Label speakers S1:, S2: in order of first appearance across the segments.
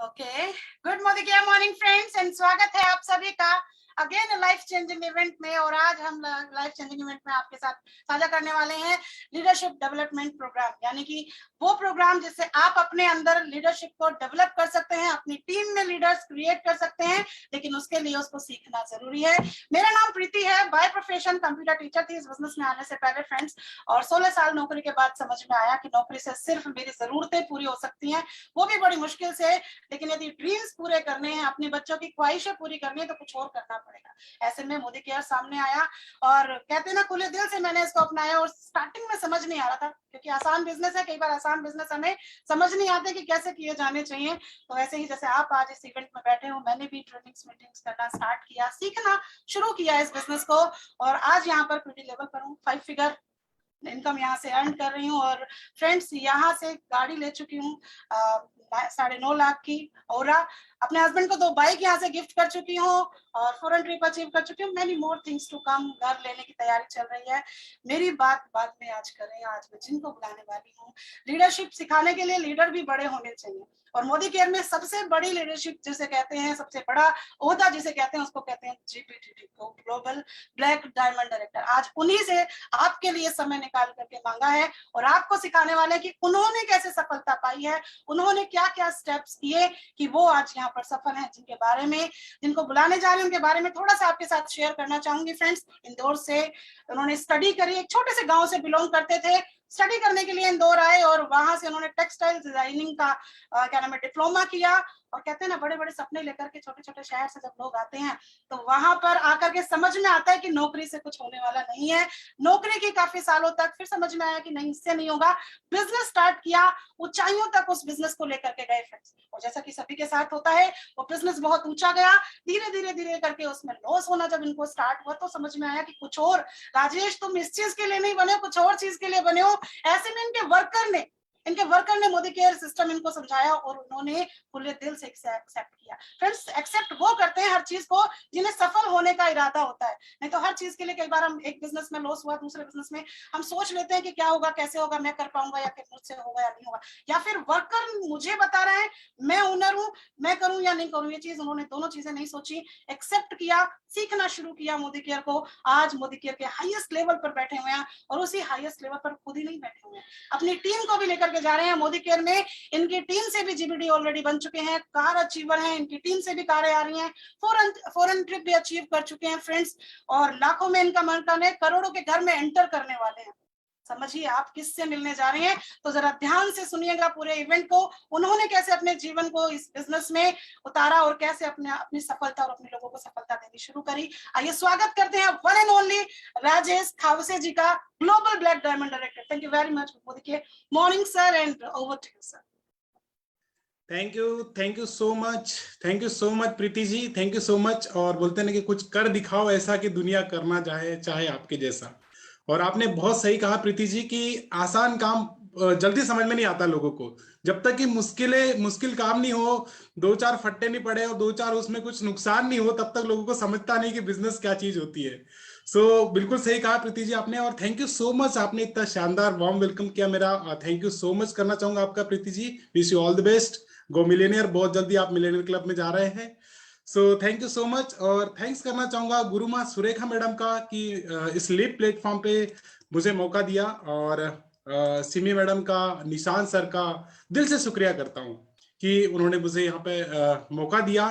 S1: Okay, good morning morning friends and स्वागत है आप सभी का अगेन लाइफ चेंजिंग इवेंट में। और आज हम लाइफ चेंजिंग इवेंट में आपके साथ साझा करने वाले हैं लीडरशिप डेवलपमेंट प्रोग्राम, यानी कि वो प्रोग्राम जिससे आप अपने अंदर लीडरशिप को डेवलप कर सकते हैं, अपनी टीम में लीडर्स क्रिएट कर सकते हैं, लेकिन उसके लिए उसको सीखना जरूरी है। मेरा नाम प्रीति है, बाय प्रोफेशन कंप्यूटर टीचर थी इस बिजनेस में आने से पहले फ्रेंड्स, और 16 साल नौकरी के बाद समझ में आया कि नौकरी से सिर्फ मेरी जरूरतें पूरी हो सकती हैं, वो भी बड़ी मुश्किल से। लेकिन यदि ड्रीम्स पूरे करने हैं, अपने बच्चों की ख्वाहिशें पूरी करनी है, तो कुछ और करना पड़ेगा। ऐसे में मोदी केयर सामने आया और कहते हैं ना, खुले दिल से मैंने इसको अपनाया। और स्टार्टिंग में समझ नहीं आ रहा था, क्योंकि आसान बिजनेस है, कई बार आसान बिजनेस हमें समझ नहीं आते कि कैसे किए जाने चाहिए। तो ऐसे ही जैसे आप आज इस इवेंट में बैठे हो, मैंने भी ट्रेनिंग्स मीटिंग्स करना स्टार्ट किया, सीखना शुरू किया इस बिजनेस को, और आज यहाँ पर पीटी लेवल पर हूँ, 5 फिगर इनकम यहाँ से अर्न कर रही हूँ। और फ्रेंड्स, यहाँ से गाड़ी ले चुकी हूँ 9.5 लाख की, और अपने हस्बैंड को 2 बाइक यहाँ से गिफ्ट कर चुकी हूँ, और फॉरेन ट्रिप अचीव कर चुकी हूँ। Many more things to come, घर लेने की तैयारी चल रही है। मेरी बात बाद में आज करें। आज मैं जिनको बुलाने वाली हूँ, लीडरशिप सिखाने के लिए लीडर भी बड़े होने चाहिए, और मोदी केयर में सबसे बड़ी लीडरशिप जिसे कहते हैं, सबसे बड़ा ओहदा जिसे कहते हैं, उसको कहते हैं GPTD को, ग्लोबल ब्लैक डायमंड डायरेक्टर। आज उन्हीं से आपके लिए समय निकाल करके मांगा है, और आपको सिखाने वाले कि उन्होंने कैसे सफलता पाई है, उन्होंने क्या क्या स्टेप्स किए कि वो आज यहाँ पर सफल हैं, जिनके बारे में, जिनको बुलाने जा रहे हैं उनके बारे में थोड़ा सा आपके साथ शेयर करना चाहूंगी फ्रेंड्स। इंदौर से उन्होंने स्टडी करी, एक छोटे से गांव से बिलोंग करते थे, स्टडी करने के लिए इंदौर आए, और वहां से उन्होंने टेक्सटाइल डिजाइनिंग का क्या नाम है, डिप्लोमा किया। और कहते हैं ना, बड़े बड़े सपने लेकर के छोटे छोटे शहर से जब लोग आते हैं, तो वहां पर आकर के समझ में आता है कि नौकरी से कुछ होने वाला नहीं है। नौकरी की काफी सालों तक, फिर समझ में आया कि नहीं, इससे नहीं होगा। बिजनेस स्टार्ट किया, ऊंचाइयों तक उस बिजनेस को लेकर के गए फ्रेंड्स, और जैसा कि सभी के साथ होता है, वो बिजनेस बहुत ऊंचा गया। धीरे धीरे धीरे करके उसमें लॉस होना जब इनको स्टार्ट हुआ, तो समझ में आया कि कुछ और, राजेश तुम इस चीज के लिए नहीं बने हो, कुछ और चीज के लिए बने हो। ऐसे में इनके वर्कर ने मोदी केयर सिस्टम इनको समझाया, और उन्होंने खुले दिल से एक्सेप्ट किया। फ्रेंड्स, एक्सेप्ट वो करते हैं हर चीज को जिन्हें सफल होने का इरादा होता है। नहीं तो हर चीज के लिए, कई बार हम एक बिजनेस में लॉस हुआ, दूसरे बिजनेस में हम सोच लेते हैं कि क्या होगा, कैसे होगा, मैं कर पाऊंगा या फिर मुझसे होगा या नहीं होगा, या फिर वर्कर मुझे बता रहा है, मैं ओनर हूं, मैं करूं या नहीं करूं। ये चीज उन्होंने दोनों चीजें नहीं सोची, एक्सेप्ट किया, सीखना शुरू किया मोदी केयर को। आज मोदी केयर के हाईएस्ट लेवल पर बैठे हुए हैं, और उसी हाईएस्ट लेवल पर खुद ही नहीं बैठे हुए हैं, अपनी टीम को भी लेकर के जा रहे हैं मोदी केयर में। इनकी टीम से भी GBD ऑलरेडी बन चुके हैं, कार अचीवर हैं, इनकी टीम से भी कारें आ रही हैं, फॉरेन ट्रिप भी अचीव कर चुके हैं फ्रेंड्स, और लाखों में इनका मकान है, करोड़ों के घर में एंटर करने वाले हैं। समझिए आप किससे मिलने जा रहे हैं, तो जरा ध्यान से सुनिएगा पूरे इवेंट को। उन्होंने कैसे अपने जीवन को इस बिजनेस में उतारा, और कैसे अपनी सफलता और अपने लोगों को सफलता देनी शुरू करी। आइए स्वागत करते हैं one and only Rajesh Khawse ji का, global black diamond director. Thank you very much Modi के morning sir, and over to you sir.
S2: Thank you so much, Preeti ji, thank you so much. और बोलते हैं ना कि कुछ कर दिखाओ ऐसा कि दुनिया करना चाहे आपके जैसा। और आपने बहुत सही कहा प्रीति जी कि आसान काम जल्दी समझ में नहीं आता लोगों को, जब तक कि मुश्किल काम नहीं हो, 2-4 फट्टे नहीं पड़े और 2-4 उसमें कुछ नुकसान नहीं हो, तब तक लोगों को समझता नहीं कि बिजनेस क्या चीज होती है। बिल्कुल सही कहा प्रीति जी आपने, और थैंक यू सो मच, आपने इतना शानदार वार्म वेलकम किया मेरा। थैंक यू सो मच करना चाहूंगा आपका Preeti ji. Wish you all the best, go millionaire. बहुत जल्दी आप मिलेनियर क्लब में जा रहे हैं, थैंक यू सो मच। और थैंक्स करना चाहूंगा गुरु माँ सुरेखा मैडम का कि इस लिप प्लेटफॉर्म पे मुझे मौका दिया, और सिमी मैडम का, निशान सर का दिल से शुक्रिया करता हूँ कि उन्होंने मुझे यहाँ पे मौका दिया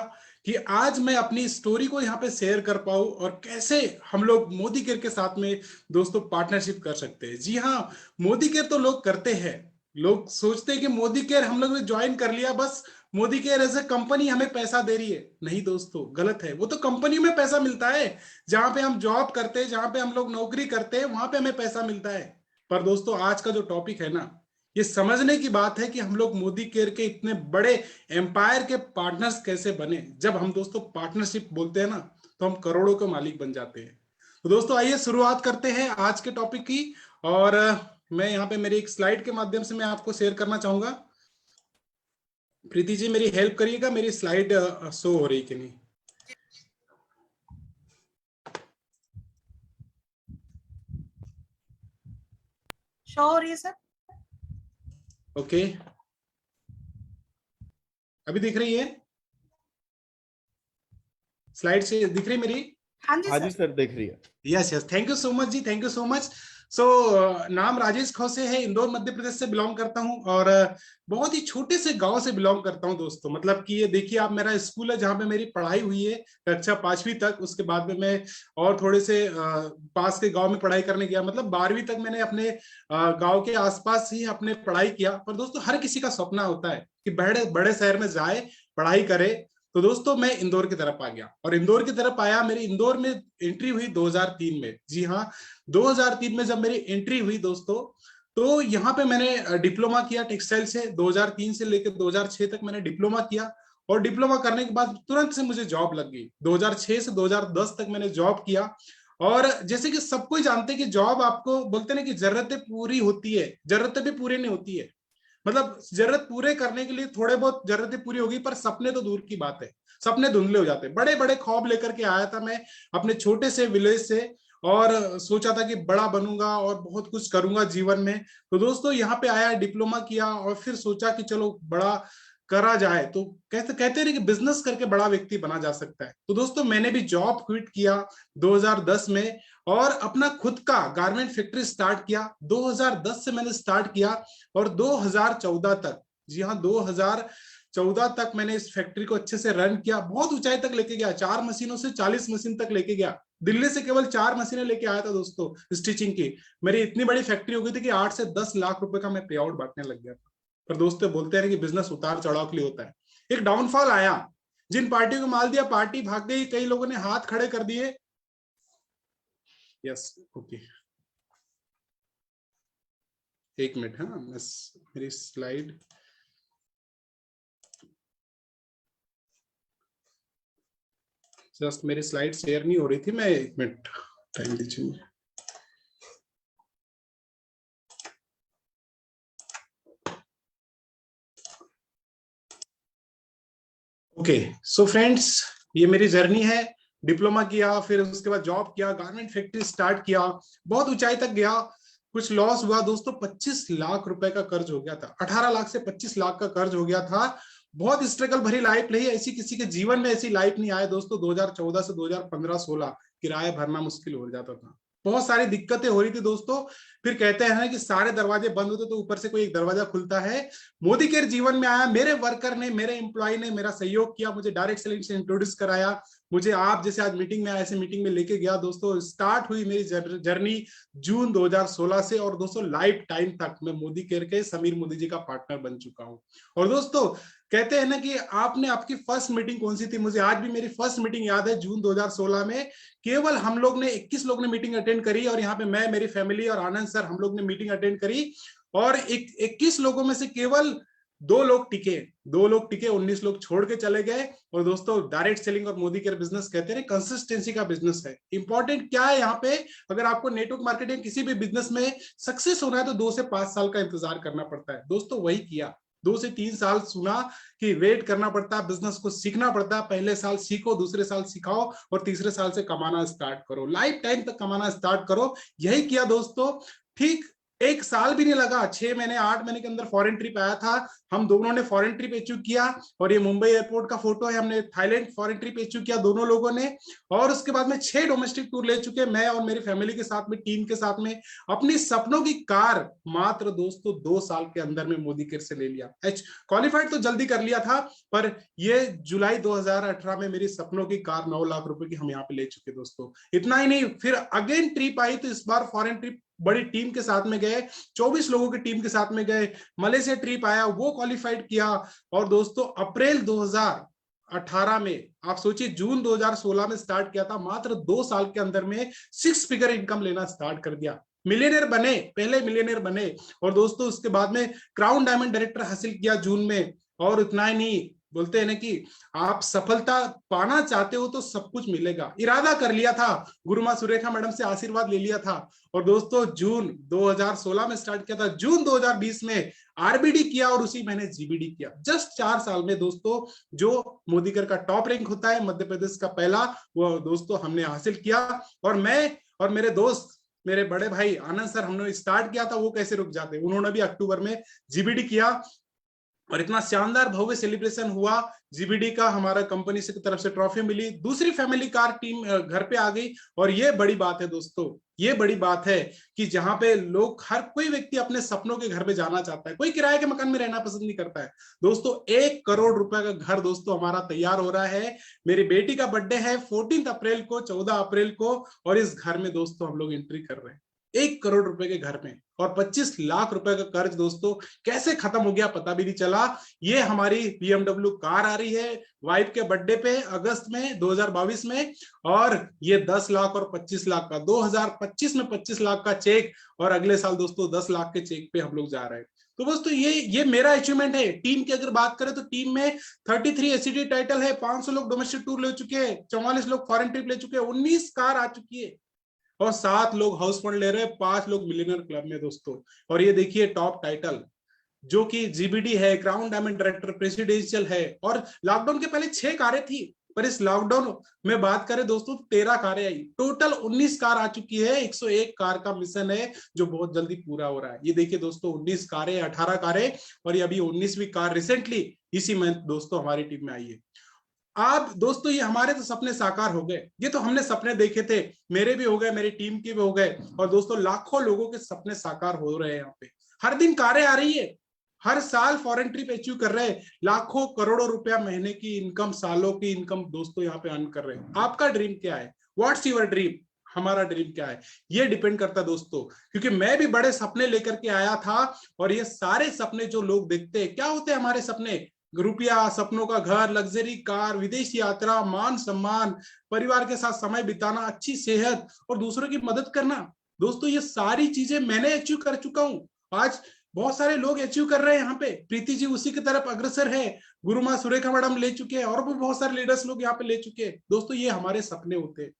S2: कि आज मैं अपनी स्टोरी को यहाँ पे शेयर कर पाऊँ, और कैसे हम लोग मोदी केयर के साथ में दोस्तों पार्टनरशिप कर सकते हैं। जी हाँ, मोदी केयर तो लोग करते हैं, लोग सोचते हैं कि मोदी केयर हम लोग ने ज्वाइन कर लिया, बस Modi care as a company हमें पैसा दे रही है। नहीं दोस्तों, गलत है। वो तो कंपनी में पैसा मिलता है, जहां पे हम जॉब करते हैं, जहां पे हम लोग नौकरी करते हैं, वहां पे हमें पैसा मिलता है। पर दोस्तों, आज का जो टॉपिक है ना, ये समझने की बात है कि हम लोग मोदी केयर के इतने बड़े एम्पायर के पार्टनर्स कैसे बने। जब हम दोस्तों पार्टनरशिप बोलते हैं ना, तो हम करोड़ों के मालिक बन जाते हैं। तो दोस्तों आइए शुरुआत करते हैं आज के टॉपिक की। और मैं यहाँ पे मेरी एक स्लाइड के माध्यम से मैं आपको शेयर करना चाहूंगा। प्रीति जी मेरी हेल्प करिएगा, मेरी स्लाइड शो हो रही कि नहीं।
S1: शो हो रही है सर?
S2: ओके, अभी दिख रही है स्लाइड से, दिख रही मेरी?
S1: हाँ जी
S3: हाँ
S1: सर।
S3: जी सर, देख रही है।
S2: Yes yes, thank you so much ji, thank you so much. So नाम राजेश खोसे है, इंदौर मध्य प्रदेश से बिलोंग करता हूँ, और बहुत ही छोटे से गांव से बिलोंग करता हूँ दोस्तों। मतलब कि ये देखिए आप, मेरा स्कूल है जहाँ पे मेरी पढ़ाई हुई है कक्षा 5वीं तक। उसके बाद में मैं और थोड़े से पास के गांव में पढ़ाई करने गया। मतलब 12वीं तक मैंने अपने गांव के आसपास ही अपने पढ़ाई किया। पर दोस्तों हर किसी का सपना होता है कि बड़े बड़े शहर में जाए, पढ़ाई करे। तो दोस्तों मैं इंदौर की तरफ आ गया, और इंदौर की तरफ आया, मेरी इंदौर में एंट्री हुई 2003 में। जी हाँ, 2003 में जब मेरी एंट्री हुई दोस्तों, तो यहाँ पे मैंने डिप्लोमा किया टेक्सटाइल से। 2003 से लेकर 2006 तक मैंने डिप्लोमा किया, और डिप्लोमा करने के बाद तुरंत से मुझे जॉब लग गई। 2006 से 2010 तक मैंने जॉब किया। और जैसे कि सब कोई जानते हैं कि जॉब, आपको बोलते ना कि जरूरतें पूरी होती है, जरूरतें भी पूरी नहीं होती है। मतलब जरूरत पूरे करने के लिए थोड़े बहुत जरूरतें पूरी होगी, पर सपने तो दूर की बात है, सपने धुंधले हो जाते हैं। बड़े बड़े ख्वाब लेकर के आया था मैं अपने छोटे से विलेज से, और सोचा था कि बड़ा बनूंगा और बहुत कुछ करूंगा जीवन में। तो दोस्तों यहाँ पे आया, डिप्लोमा किया, और फिर सोचा कि चलो बड़ा करा जाए। तो कहते कहते हैं कि बिजनेस करके बड़ा व्यक्ति बना जा सकता है। तो दोस्तों मैंने भी जॉब क्विट किया 2010 में, और अपना खुद का गारमेंट फैक्ट्री स्टार्ट किया। 2010 से मैंने स्टार्ट किया, और 2014 तक, जी हाँ 2014 तक मैंने इस फैक्ट्री को अच्छे से रन किया। बहुत ऊंचाई तक लेके गया, 4 मशीनों से 40 मशीन तक लेके गया। दिल्ली से केवल 4 मशीनें लेके आया था दोस्तों स्टिचिंग की। मेरी इतनी बड़ी फैक्ट्री हो गई थी कि 8 से 10 लाख रुपए का मैं पे आउट बांटने लग गया था। पर दोस्तों बोलते हैं कि बिजनेस उतार चढ़ाव के लिए होता है। एक डाउनफॉल आया, जिन पार्टियों को माल दिया पार्टी भाग गई, कई लोगों ने हाथ खड़े कर दिए। यस ओके, एक मिनट, हाँ मेरी स्लाइड, जस्ट मेरी स्लाइड शेयर नहीं हो रही थी। मैं एक मिनट टाइम दीजिए। ओके सो फ्रेंड्स, ये मेरी जर्नी है। डिप्लोमा किया, फिर उसके बाद जॉब किया, गारमेंट फैक्ट्री स्टार्ट किया, बहुत ऊंचाई तक गया। कुछ लॉस हुआ दोस्तों, 25 लाख रुपए का कर्ज हो गया था। 18 लाख से 25 लाख का कर्ज हो गया था। बहुत स्ट्रगल भरी लाइफ रही, ऐसी किसी के जीवन में ऐसी लाइफ नहीं आए दोस्तों। 2014 से 2015-16 किराया भरना मुश्किल हो जाता था, बहुत सारी दिक्कतें हो रही थी दोस्तों। फिर कहते हैं कि सारे दरवाजे बंद होते तो ऊपर से कोई एक दरवाजा खुलता है। मोदी केयर जीवन में आया, मेरे वर्कर ने, मेरे एम्प्लॉय ने मेरा सहयोग किया, मुझे डायरेक्ट सेलिंग से इंट्रोड्यूस कराया। मुझे आप जैसे आज मीटिंग में आया, ऐसे मीटिंग में लेके गया दोस्तों। स्टार्ट हुई मेरी जर्नी जून 2016 से, और दोस्तों लाइफ टाइम तक मैं मोदी केयर के समीर मोदी जी का पार्टनर बन चुका हूं। और दोस्तों कहते हैं ना कि आपने, आपकी फर्स्ट मीटिंग कौन सी थी? मुझे आज भी मेरी फर्स्ट मीटिंग याद है, जून 2016 में। केवल हम लोग ने 21 लोग ने मीटिंग अटेंड करी, और यहाँ पे मैं, मेरी फैमिली और आनंद सर, हम लोग ने मीटिंग अटेंड करी। और 21 लोगों में से केवल 2 लोग टिके, 2 लोग टिके, 19 लोग छोड़ के चले गए। और दोस्तों डायरेक्ट सेलिंग और मोदी केयर बिजनेस कहते हैं कंसिस्टेंसी का बिजनेस है। इंपॉर्टेंट क्या है यहाँ पे, अगर आपको नेटवर्क मार्केटिंग किसी भी बिजनेस में सक्सेस होना है तो 2 से 5 साल का इंतजार करना पड़ता है दोस्तों। वही किया, 2 से 3 साल सुना कि वेट करना पड़ता है, बिजनेस को सीखना पड़ता है। पहले साल सीखो, दूसरे साल सिखाओ, और तीसरे साल से कमाना स्टार्ट करो, लाइफ टाइम तक कमाना स्टार्ट करो। यही किया दोस्तों। ठीक 1 साल भी नहीं लगा, 6 महीने 8 महीने के अंदर फॉरेन ट्रिप आया था। हम दोनों ने फॉरेन ट्रिप अचीव किया, और ये मुंबई एयरपोर्ट का फोटो है, हमने थाईलैंड फॉरेन ट्रिप अचीव किया दोनों लोगों ने। और उसके बाद में 6 डोमेस्टिक टूर ले चुके, मैं और मेरी फैमिली के साथ में, टीम के साथ में। अपनी सपनों की कार मात्र दोस्तों 2 साल के अंदर में मोदी केयर से ले लिया। क्वालिफाइड तो जल्दी कर लिया था, पर ये जुलाई 2018 में मेरी सपनों की कार 9 लाख रुपए की हम यहाँ पे ले चुके दोस्तों। इतना ही नहीं, फिर अगेन ट्रिप आई, तो इस बार फॉरेन ट्रिप बड़ी टीम के साथ में गए, 24 लोगों की टीम के साथ में गए। मलेशिया ट्रिप आया, वो क्वालिफाइड किया। और दोस्तों अप्रैल 2018 में, आप सोचिए जून 2016 में स्टार्ट किया था, मात्र 2 साल के अंदर में 6 फिगर इनकम लेना स्टार्ट कर दिया। मिलियनर बने, पहले मिलियनर बने। और दोस्तों उसके बाद में क्राउन डायमंड डायरेक्टर हासिल किया जून में। और इतना ही नहीं, बोलते हैं ना कि आप सफलता पाना चाहते हो तो सब कुछ मिलेगा। इरादा कर लिया था, गुरु मां सुरेखा मैडम से आशीर्वाद ले लिया था। और दोस्तों जून 2016 में स्टार्ट किया था, जून 2020 में आरबीडी किया, और उसी महीने जीबीडी किया। जस्ट 4 साल में दोस्तों, जो मोदी केयर का टॉप रैंक होता है मध्य प्रदेश का पहला, वो दोस्तों हमने हासिल किया। और मैं और मेरे दोस्त, मेरे बड़े भाई आनंद सर, हमने स्टार्ट किया था, वो कैसे रुक जाते, उन्होंने भी अक्टूबर में जीबीडी किया। और इतना शानदार भव्य सेलिब्रेशन हुआ। जीबीडी का हमारा कंपनी से की तरफ से ट्रॉफी मिली, दूसरी फैमिली कार टीम घर पे आ गई। और ये बड़ी बात है दोस्तों, ये बड़ी बात है कि जहां पे लोग, हर कोई व्यक्ति अपने सपनों के घर पे जाना चाहता है, कोई किराए के मकान में रहना पसंद नहीं करता है। दोस्तों 1 करोड़ रुपए का घर दोस्तों हमारा तैयार हो रहा है। मेरी बेटी का बर्थडे है 14 अप्रैल को, 14 अप्रैल को, और इस घर में दोस्तों हम लोग एंट्री कर रहे हैं 1 करोड़ रुपए के घर में। और 25 लाख रुपए का कर्ज दोस्तों कैसे खत्म हो गया पता भी नहीं चला। ये हमारी BMW कार आ रही है वाइफ के बर्थडे पे अगस्त में 2022 में, और ये 10 लाख और 25 लाख का 2025 में 25 लाख का चेक, और अगले साल दोस्तों 10 लाख के चेक पे हम लोग जा रहे हैं। तो दोस्तों ये मेरा अचीवमेंट है। टीम की अगर बात करें तो टीम में 33 ACT टाइटल है, 500 लोग डोमेस्टिक टूर ले चुके हैं, 44 लोग फॉरेन ट्रिप ले चुके हैं, 19 कार आ चुकी है, और 7 लोग हाउस फंड ले रहे हैं, 5 लोग मिलियनर क्लब में दोस्तों। और ये देखिए टॉप टाइटल जो कि जीबीडी है, क्राउन डायमंड डायरेक्टर, प्रेसिडेंशियल है। और लॉकडाउन के पहले 6 कारें थी, पर इस लॉकडाउन में बात करें दोस्तों 13 कारें आई, टोटल 19 कार आ चुकी है। 101 कार का मिशन है जो बहुत जल्दी पूरा हो रहा है। ये देखिए दोस्तों 19 कारें, 18 कारें, और ये अभी 19वीं कार रिसेंटली इसी मंथ दोस्तों हमारी टीम में आई है। आप दोस्तों ये हमारे तो सपने साकार हो गए, ये तो हमने सपने देखे थे, मेरे भी हो गए, मेरी टीम के भी हो गए, और दोस्तों लाखों लोगों के सपने साकार हो रहे हैं। यहाँ पे हर दिन कारें आ रही है, हर साल फॉरेन ट्रिप अचीव कर रहे हैं, लाखों करोड़ों रुपया महीने की इनकम, सालों की इनकम दोस्तों यहाँ पे अर्न कर रहे हैं। आपका ड्रीम क्या है? What's your dream? हमारा ड्रीम क्या है? ये डिपेंड करता है दोस्तों, क्योंकि मैं भी बड़े सपने लेकर के आया था, और ये सारे सपने जो लोग देखते हैं, क्या होते हैं हमारे सपने? रुपया, सपनों का घर, लग्जरी कार, विदेश यात्रा, मान सम्मान, परिवार के साथ समय बिताना, अच्छी सेहत और दूसरों की मदद करना। दोस्तों ये सारी चीजें मैंने अचीव कर चुका हूं। आज बहुत सारे लोग अचीव कर रहे हैं यहाँ पे, प्रीति जी उसी की तरफ अग्रसर है, गुरु माँ सुरेखा मैडम ले चुके हैं, और भी बहुत सारे लीडर्स लोग यहाँ पे ले चुके हैं। दोस्तों ये हमारे सपने होते हैं,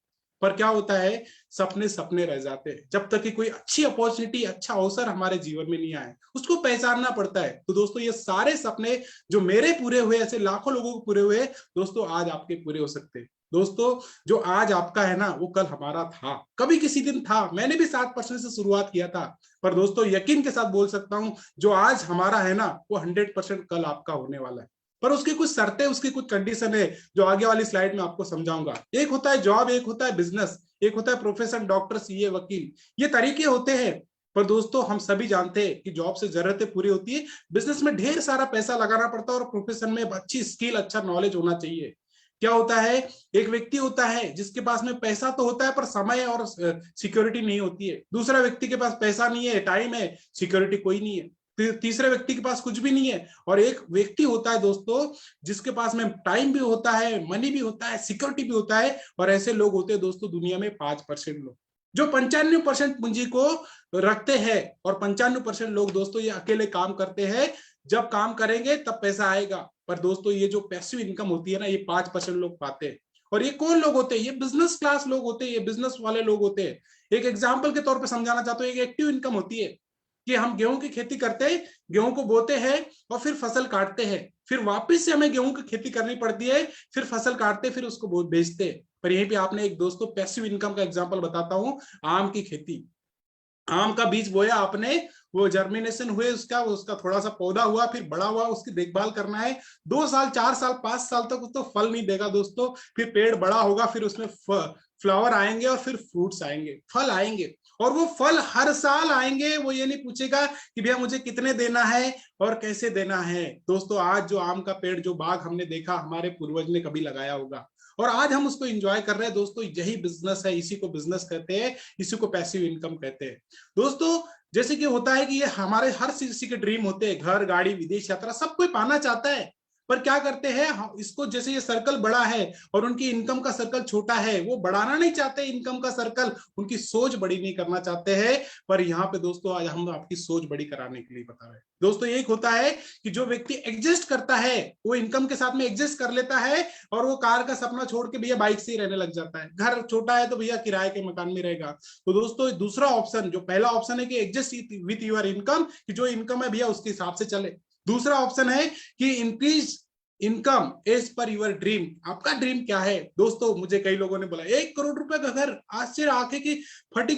S2: पर क्या होता है, सपने सपने रह जाते हैं जब तक कि कोई अच्छी अपॉर्चुनिटी, अच्छा अवसर हमारे जीवन में नहीं आए, उसको पहचानना पड़ता है। तो दोस्तों ये सारे सपने जो मेरे पूरे हुए, ऐसे लाखों लोगों को पूरे हुए, दोस्तों आज आपके पूरे हो सकते हैं। दोस्तों जो आज आपका है ना, वो कल हमारा था, कभी किसी दिन था। मैंने भी 7% से शुरुआत किया था, पर दोस्तों यकीन के साथ बोल सकता हूं, जो आज हमारा है ना, वो 100% कल आपका होने वाला है। पर उसकी कुछ शर्तें, उसकी कुछ कंडीशन है, जो आगे वाली स्लाइड में आपको समझाऊंगा। एक होता है जॉब, एक होता है बिजनेस, एक होता है प्रोफेशन, डॉक्टर, सीए, वकील, ये तरीके होते हैं। पर दोस्तों हम सभी जानते हैं कि जॉब से जरूरतें पूरी होती है, बिजनेस में ढेर सारा पैसा लगाना पड़ता है, और प्रोफेशन में अच्छी स्किल, अच्छा नॉलेज होना चाहिए। क्या होता है, एक व्यक्ति होता है जिसके पास में पैसा तो होता है पर समय और सिक्योरिटी नहीं होती है। दूसरा व्यक्ति के पास पैसा नहीं है, टाइम है, सिक्योरिटी कोई नहीं है। तीसरे व्यक्ति के पास कुछ भी नहीं है। और एक व्यक्ति होता है दोस्तों जिसके पास में टाइम भी होता है, मनी भी होता है, सिक्योरिटी भी होता है। और ऐसे लोग होते हैं दोस्तों दुनिया में 5% लोग, जो 95% पूंजी को रखते हैं। और 95% लोग दोस्तों ये अकेले काम करते हैं, जब काम करेंगे तब पैसा आएगा। पर दोस्तों ये जो पैसिव इनकम होती है ना, ये 5% लोग पाते हैं। और ये कौन लोग होते हैं? ये बिजनेस क्लास लोग होते हैं, ये बिजनेस वाले लोग होते हैं। एक एग्जाम्पल के तौर पर समझाना चाहता हूँ, एक एक्टिव इनकम होती है कि हम गेहूं की खेती करते हैं, गेहूं को बोते हैं और फिर फसल काटते हैं, फिर वापस से हमें गेहूं की खेती करनी पड़ती है, फिर फसल काटते, फिर उसको बेचते हैं। पर यहीं पे आपने एक दोस्तों पैसिव इनकम का एग्जांपल बताता हूं, आम की खेती। आम का बीज बोया आपने, वो जर्मिनेशन हुए, उसका थोड़ा सा पौधा हुआ, फिर बड़ा हुआ, उसकी देखभाल करना है। 2 साल, 4 साल, 5 साल तक उसको फल नहीं देगा दोस्तों। फिर पेड़ बड़ा होगा, फिर उसमें फ्लावर आएंगे, और फिर फ्रूट्स आएंगे, फल आएंगे। और वो फल हर साल आएंगे। वो ये नहीं पूछेगा कि भैया मुझे कितने देना है और कैसे देना है। दोस्तों आज जो आम का पेड़, जो बाग हमने देखा, हमारे पूर्वज ने कभी लगाया होगा, और आज हम उसको एंजॉय कर रहे हैं। दोस्तों यही बिजनेस है, इसी को बिजनेस कहते हैं, इसी को पैसिव इनकम कहते हैं। दोस्तों जैसे कि होता है कि ये हमारे हर किसी के ड्रीम होते हैं, घर, गाड़ी, विदेश यात्रा, सब कोई पाना चाहता है। पर क्या करते हैं इसको, जैसे ये सर्कल बड़ा है और उनकी इनकम का सर्कल छोटा है, वो बढ़ाना नहीं चाहते इनकम का सर्कल, उनकी सोच बड़ी नहीं करना चाहते हैं। पर यहाँ पे दोस्तों आज हम आपकी सोच बड़ी कराने के लिए बता रहे हैं। दोस्तों एक होता है कि जो व्यक्ति एडजस्ट करता है, वो इनकम के साथ में एडजस्ट कर लेता है, और वो कार का सपना छोड़ के भैया बाइक से ही रहने लग जाता है। घर छोटा है तो भैया किराए के मकान में रहेगा। तो दोस्तों दूसरा ऑप्शन, जो पहला ऑप्शन है कि एडजस्ट विथ योर इनकम, कि जो इनकम है भैया उसके हिसाब से चले। दूसरा ऑप्शन है कि increase income as per your dream. आपका ड्रीम क्या है दोस्तों? मुझे कई लोगों ने बोला 1 करोड़ रुपए का घर, आश्चर्य आंखें की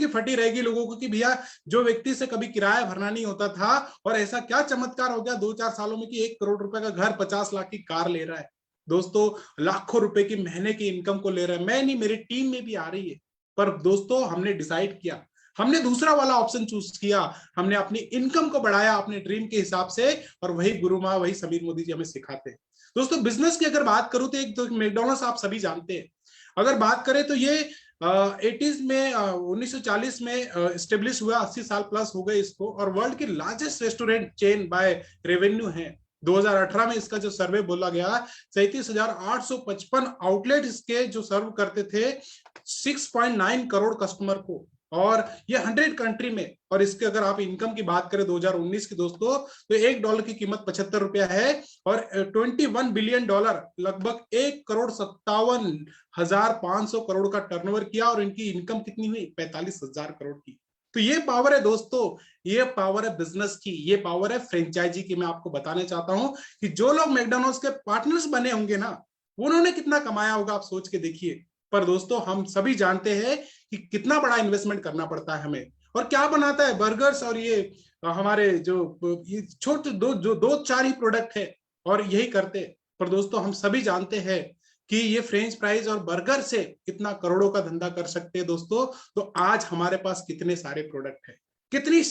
S2: फटी रहेगी लोगों को कि भैया जो व्यक्ति से कभी किराया भरना नहीं होता था और ऐसा क्या चमत्कार हो गया 2-4 सालों में कि 1 करोड़ रुपए का घर, 50 लाख की कार ले रहा है। दोस्तों लाखों रुपए की महीने की इनकम को ले रहा है। मैं नहीं, मेरी टीम में भी आ रही है। पर दोस्तों हमने डिसाइड किया, हमने दूसरा वाला ऑप्शन चूज किया, हमने अपनी इनकम को बढ़ाया अपने ड्रीम के हिसाब से, और वही गुरु माँ, वही समीर मोदी जी हमें सिखाते हैं। दोस्तों बिजनेस की अगर बात करूं तो एक तो मैकडॉनल्ड्स आप सभी जानते हैं। अगर बात करें तो ये 80s में 1940 में स्टेब्लिश हुआ, 80 साल प्लस हो गए इसको, और वर्ल्ड की largest restaurant chain by revenue है। 2018 में इसका जो सर्वे बोला गया, 37,855 आउटलेट इसके जो सर्व करते थे 6.9 करोड़ कस्टमर को, और ये 100 कंट्री में। और इसके अगर आप इनकम की बात करें 2019 की दोस्तों, तो $1 की कीमत 75 रुपया है, और 21 बिलियन डॉलर, लगभग 1,57,500 करोड़ का टर्नओवर किया, और इनकी इनकम कितनी हुई? 45,000 करोड़ की। तो ये पावर है दोस्तों, ये पावर है बिजनेस की, ये पावर है फ्रेंचाइजी की। मैं आपको बताना चाहता हूं कि जो लोग मैकडॉनल्ड्स के पार्टनर्स बने होंगे ना, उन्होंने कितना कमाया होगा, आप सोच के देखिए। पर दोस्तों हम सभी जानते हैं कि कितना बड़ा इन्वेस्टमेंट करना पड़ता है हमें, और क्या बनाता है बर्गर्स, और ये हमारे जो ये छोटे जो 2-4 ही प्रोडक्ट है और यही करते। पर दोस्तों हम सभी जानते हैं कि ये फ्रेंच फ्राइज और बर्गर से कितना करोड़ों का धंधा कर सकते हैं दोस्तों। तो आज हमारे पास कितने सारे प्रोडक्ट है, कितनी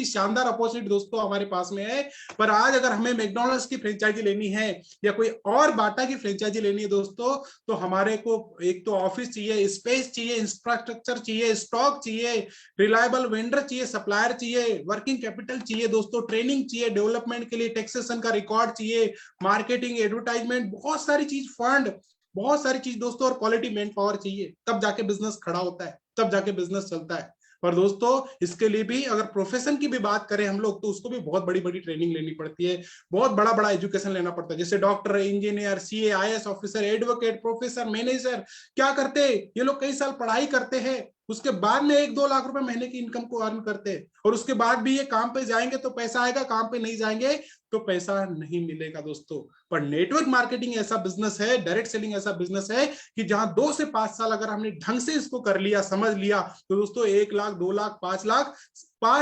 S2: शानदार अपॉर्चुनिटी दोस्तों हमारे पास में है। पर आज अगर हमें मैकडॉनल्ड्स की फ्रेंचाइजी लेनी है या कोई और बाटा की फ्रेंचाइजी लेनी है दोस्तों, तो हमारे को एक तो ऑफिस चाहिए, स्पेस चाहिए, इंफ्रास्ट्रक्चर चाहिए, स्टॉक चाहिए, रिलायबल वेंडर चाहिए, सप्लायर चाहिए, वर्किंग कैपिटल चाहिए दोस्तों, ट्रेनिंग चाहिए, डेवलपमेंट के लिए टैक्सेशन का रिकॉर्ड चाहिए, मार्केटिंग, एडवर्टाइजमेंट, बहुत सारी चीज, फंड, बहुत सारी चीज दोस्तों, और क्वालिटी मैन पावर चाहिए। तब जाके बिजनेस खड़ा होता है, तब जाके बिजनेस चलता है। पर दोस्तों इसके लिए भी अगर प्रोफेशन की भी बात करें हम लोग, तो उसको भी बहुत बड़ी बड़ी ट्रेनिंग लेनी पड़ती है, बहुत बड़ा बड़ा एजुकेशन लेना पड़ता है। जैसे doctor, engineer, CA, IAS officer, advocate, professor, manager, क्या करते हैं ये लोग? कई साल पढ़ाई करते हैं, उसके बाद में 1-2 लाख रुपए महीने की इनकम को अर्न करते हैं, और उसके बाद भी ये काम पे जाएंगे तो पैसा आएगा, काम पे नहीं जाएंगे तो पैसा नहीं मिलेगा दोस्तों। पर नेटवर्क मार्केटिंग ऐसा बिजनेस है, डायरेक्ट सेलिंग ऐसा बिजनेस है कि जहां 2 से 5 साल अगर हमने ढंग से इसको कर लिया, समझ लिया, तो दोस्तों 1 लाख, 2 लाख, 5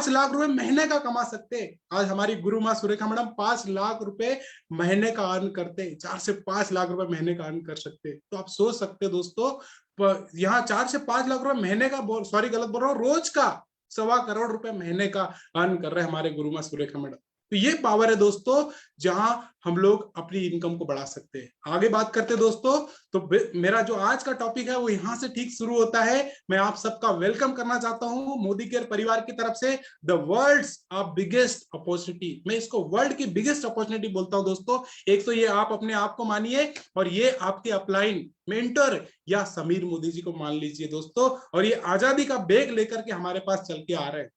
S2: लाख रुपए महीने का कमा सकते हैं। आज हमारी गुरु माँ सुरेखा मैडम 5 लाख रुपए महीने का अर्न करते हैं, 4 से 5 लाख रुपए महीने का अर्न कर सकते हैं। तो आप सोच सकते हैं दोस्तों, यहाँ 4 से 5 लाख रुपए महीने का, सॉरी गलत बोल रहा हूँ, रोज का 1.25 करोड़ रुपए महीने का अर्न कर रहे हैं हमारे गुरु माँ सुरेखा मैडम। तो ये पावर है दोस्तों जहां हम लोग अपनी इनकम को बढ़ा सकते हैं। आगे बात करते हैं दोस्तों, तो मेरा जो आज का टॉपिक है वो यहां से ठीक शुरू होता है। मैं आप सबका वेलकम करना चाहता हूं मोदी केयर परिवार की तरफ से, द वर्ल्ड्स बिगेस्ट अपॉर्चुनिटी। मैं इसको वर्ल्ड की बिगेस्ट अपॉर्चुनिटी बोलता हूं दोस्तों। एक तो ये आप अपने आप को मानिए, और ये आपके अपलाइन मेंटर या समीर मोदी जी को मान लीजिए दोस्तों। और ये आजादी का बैग लेकर के हमारे पास चल के आ रहे हैं,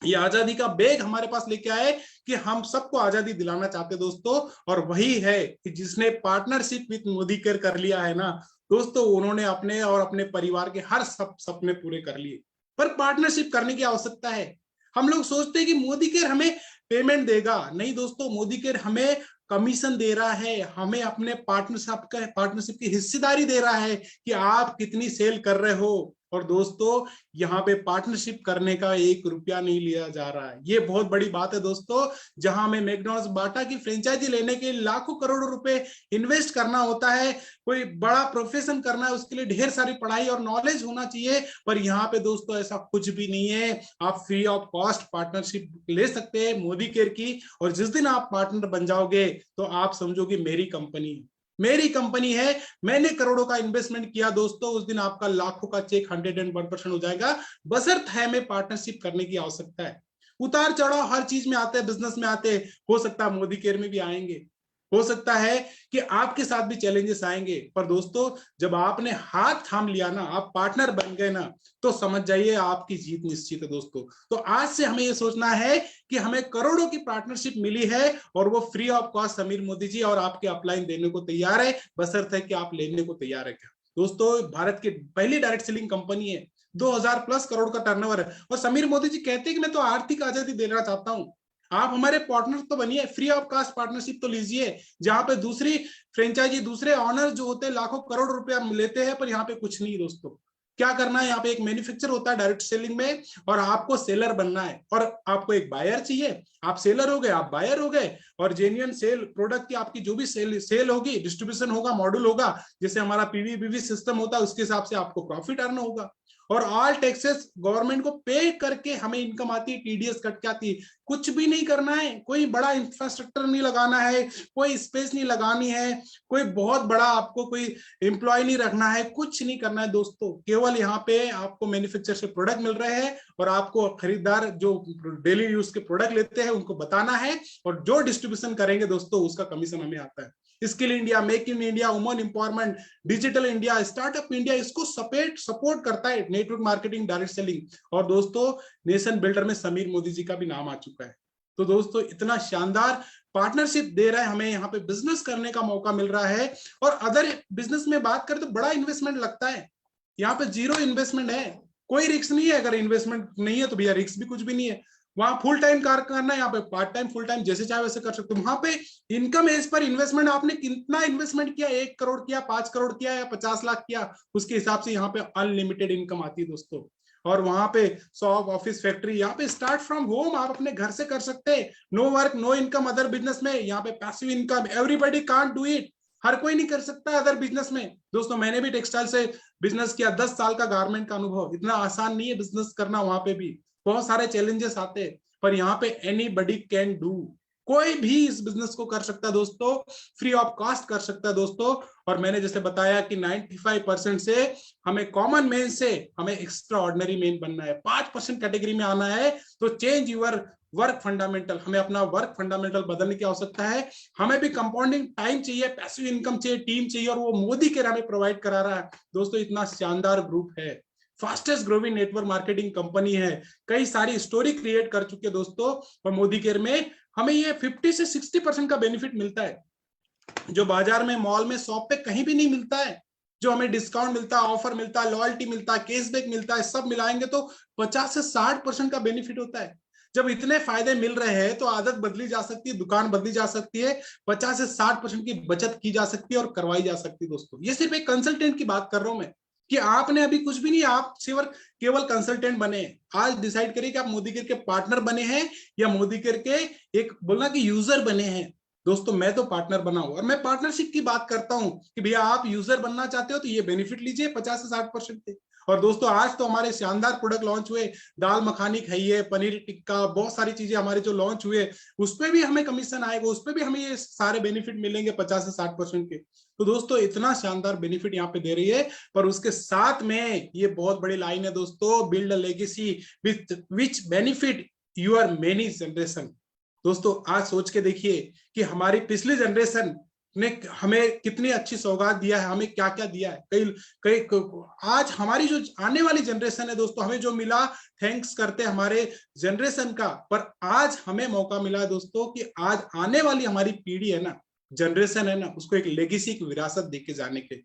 S2: ये आजादी का बैग हमारे पास लेके आए कि हम सबको आजादी दिलाना चाहते दोस्तों। और वही है कि जिसने पार्टनरशिप विद मोदी केयर कर लिया है ना दोस्तों, उन्होंने अपने और अपने परिवार के हर सपने पूरे कर लिए। पर पार्टनरशिप करने की आवश्यकता है। हम लोग सोचते हैं कि मोदी केयर हमें पेमेंट देगा, नहीं दोस्तों, मोदी केयर हमें कमीशन दे रहा है, हमें अपने पार्टनरशिप की हिस्सेदारी दे रहा है कि आप कितनी सेल कर रहे हो। और दोस्तों यहाँ पे पार्टनरशिप करने का 1 रुपया नहीं लिया जा रहा है। ये बहुत बड़ी बात है दोस्तों। जहां हमें मैकडॉनल्ड्स, बाटा की फ्रेंचाइजी लेने के लाखों करोड़ों रुपए इन्वेस्ट करना होता है, कोई बड़ा प्रोफेशन करना है, उसके लिए ढेर सारी पढ़ाई और नॉलेज होना चाहिए। पर यहाँ पे दोस्तों ऐसा कुछ भी नहीं है। आप फ्री ऑफ कॉस्ट पार्टनरशिप ले सकते हैं मोदी केयर की, और जिस दिन आप पार्टनर बन जाओगे तो आप समझोगे मेरी कंपनी है, मैंने करोड़ों का इन्वेस्टमेंट किया दोस्तों। उस दिन आपका लाखों का चेक 101% हो जाएगा। बशर्ते हमें पार्टनरशिप करने की आवश्यकता है। उतार चढ़ाव हर चीज में आते हैं, बिजनेस में आते हैं, हो सकता है मोदी केयर में भी आएंगे, हो सकता है कि आपके साथ भी चैलेंजेस आएंगे। पर दोस्तों जब आपने हाथ थाम लिया ना, आप पार्टनर बन गए ना, तो समझ जाइए आपकी जीत निश्चित है दोस्तों। तो आज से हमें ये सोचना है कि हमें करोड़ों की पार्टनरशिप मिली है, और वो free of cost Sameer Modi ji और आपके अपलाइन देने को तैयार है, बशर्ते कि आप लेने को तैयार है। क्या दोस्तों, भारत की पहली डायरेक्ट सेलिंग कंपनी है, 2000 प्लस करोड़ का टर्नओवर है, और समीर मोदी जी कहते हैं कि मैं तो आर्थिक आजादी देना चाहता हूं। आप हमारे पार्टनर तो बनिए, फ्री ऑफ कास्ट पार्टनरशिप तो लीजिए, जहां पे दूसरी फ्रेंचाइजी, दूसरे ऑनर जो होते हैं लाखों करोड़ रुपया लेते हैं, पर यहाँ पे कुछ नहीं दोस्तों। क्या करना है, यहाँ पे एक मैन्युफैक्चर होता है डायरेक्ट सेलिंग में, और आपको सेलर बनना है, और आपको एक बायर चाहिए। आप सेलर हो गए, आप बायर हो गए, और जेन्युइन सेल प्रोडक्ट की आपकी जो भी सेल होगी, डिस्ट्रीब्यूशन होगा, मॉड्यूल होगा, जैसे हमारा पीवीबीवी सिस्टम होता है, उसके हिसाब से आपको प्रॉफिट अर्न होगा। और ऑल टैक्सेस गवर्नमेंट को पे करके हमें इनकम आती है, टीडीएस कट के आती है। कुछ भी नहीं करना है, कोई बड़ा इंफ्रास्ट्रक्चर नहीं लगाना है, कोई स्पेस नहीं लगानी है, कोई बहुत बड़ा आपको कोई एम्प्लॉय नहीं रखना है, कुछ नहीं करना है दोस्तों। केवल यहाँ पे आपको मैन्युफैक्चर से प्रोडक्ट मिल रहे हैं, और आपको खरीदार जो डेली यूज के प्रोडक्ट लेते हैं उनको बताना है, और जो डिस्ट्रीब्यूशन करेंगे दोस्तों उसका कमीशन हमें आता है। Skill India, make in India, women empowerment, digital India, startup India, इसको सपोर्ट करता है नेटवर्क मार्केटिंग, डायरेक्ट सेलिंग। और दोस्तों नेशन बिल्डर में समीर मोदी जी का भी नाम आ चुका है। तो दोस्तों इतना शानदार पार्टनरशिप दे रहा है, हमें यहाँ पे बिजनेस करने का मौका मिल रहा है। और अदर बिजनेस में बात करें तो बड़ा इन्वेस्टमेंट लगता है, यहाँ पे जीरो इन्वेस्टमेंट है, कोई रिस्क नहीं है। अगर इन्वेस्टमेंट नहीं है तो भैया रिस्क भी कुछ भी नहीं है। वहां फुल टाइम कार्य करना है, यहाँ पे पार्ट टाइम फुल टाइम जैसे चाहे वैसे कर सकते हो। वहां पे इनकम एज पर इन्वेस्टमेंट, आपने कितना इन्वेस्टमेंट किया, 1 करोड़ किया, 5 करोड़ किया, या 50 लाख किया, उसके हिसाब से यहाँ पे अनलिमिटेड इनकम आती है दोस्तों। और वहां पे शॉप, ऑफिस, फैक्ट्री, यहाँ पे स्टार्ट फ्रॉम होम आप अपने घर से कर सकते हैं। No work no income other business में, यहाँ पे passive income, everybody can't do it, हर कोई नहीं कर सकता अदर बिजनेस में। दोस्तों मैंने भी टेक्सटाइल से बिजनेस किया, 10 साल का गारमेंट का अनुभव, इतना आसान नहीं है बिजनेस करना, वहां पे भी बहुत सारे चैलेंजेस आते हैं, पर यहाँ पे एनीबडी कैन डू, कोई भी इस बिजनेस को कर सकता है दोस्तों, फ्री ऑफ कॉस्ट कर सकता है दोस्तों। और मैंने जैसे बताया कि 95% से हमें कॉमन मैन से हमें एक्स्ट्रा ऑर्डिनरी मैन बनना है, 5% कैटेगरी में आना है। तो चेंज यूर वर्क फंडामेंटल, हमें अपना वर्क फंडामेंटल बदलने की आवश्यकता है। हमें भी कंपाउंडिंग टाइम चाहिए, पैसिव इनकम चाहिए, टीम चाहिए, और वो मोदी केयर हमें प्रोवाइड करा रहा है दोस्तों। इतना शानदार ग्रुप है, fastest growing network marketing company है, कई सारी स्टोरी क्रिएट कर चुके हैं दोस्तों। और मोदी केयर में हमें ये 50 से 60% का बेनिफिट मिलता है, जो बाजार में, मॉल में, शॉप पे कहीं भी नहीं मिलता है। जो हमें डिस्काउंट मिलता है, ऑफर मिलता है, लॉयल्टी मिलता है, कैशबैक मिलता है, सब मिलाएंगे तो 50 से 60% का बेनिफिट होता है। जब इतने फायदे मिल रहे हैं तो आदत बदली जा सकती है, दुकान बदली जा सकती है, 50 से 60% की बचत की जा सकती है और करवाई जा सकती है दोस्तों। ये सिर्फ एक कंसल्टेंट की बात कर रहा हूं मैं, कि आपने अभी कुछ भी नहीं, आप केवल कंसल्टेंट बने। आज डिसाइड करिए कि आप मोदी केयर के पार्टनर बने हैं या मोदी केयर के एक बोलना कि यूजर बने हैं। दोस्तों मैं तो पार्टनर बना हूं, और मैं पार्टनरशिप की बात करता हूं कि भैया आप यूजर बनना चाहते हो तो ये बेनिफिट लीजिए 50 से 60% के। और दोस्तों आज तो हमारे शानदार प्रोडक्ट लॉन्च हुए, दाल मखानी खाइए, पनीर टिक्का, बहुत सारी चीजें हमारे जो लॉन्च हुए, उस पर भी हमें कमीशन आएगा, उस पर भी हमें ये सारे बेनिफिट मिलेंगे 50 से 60% के। तो दोस्तों इतना शानदार बेनिफिट यहाँ पे दे रही है। पर उसके साथ में ये बहुत बड़ी लाइन है दोस्तों, build a legacy with which benefit your many generation. दोस्तों आज सोच के देखिए कि हमारी पिछली जनरेशन ने हमें कितनी अच्छी सौगात दिया है, हमें क्या क्या दिया है। कई आज हमारी जो आने वाली जनरेशन है दोस्तों, हमें जो मिला थैंक्स करते हमारे जनरेशन का। पर आज हमें मौका मिला है दोस्तों कि आज आने वाली हमारी पीढ़ी है ना, जनरेशन है ना, उसको एक लेगेसी की विरासत देके जाने के।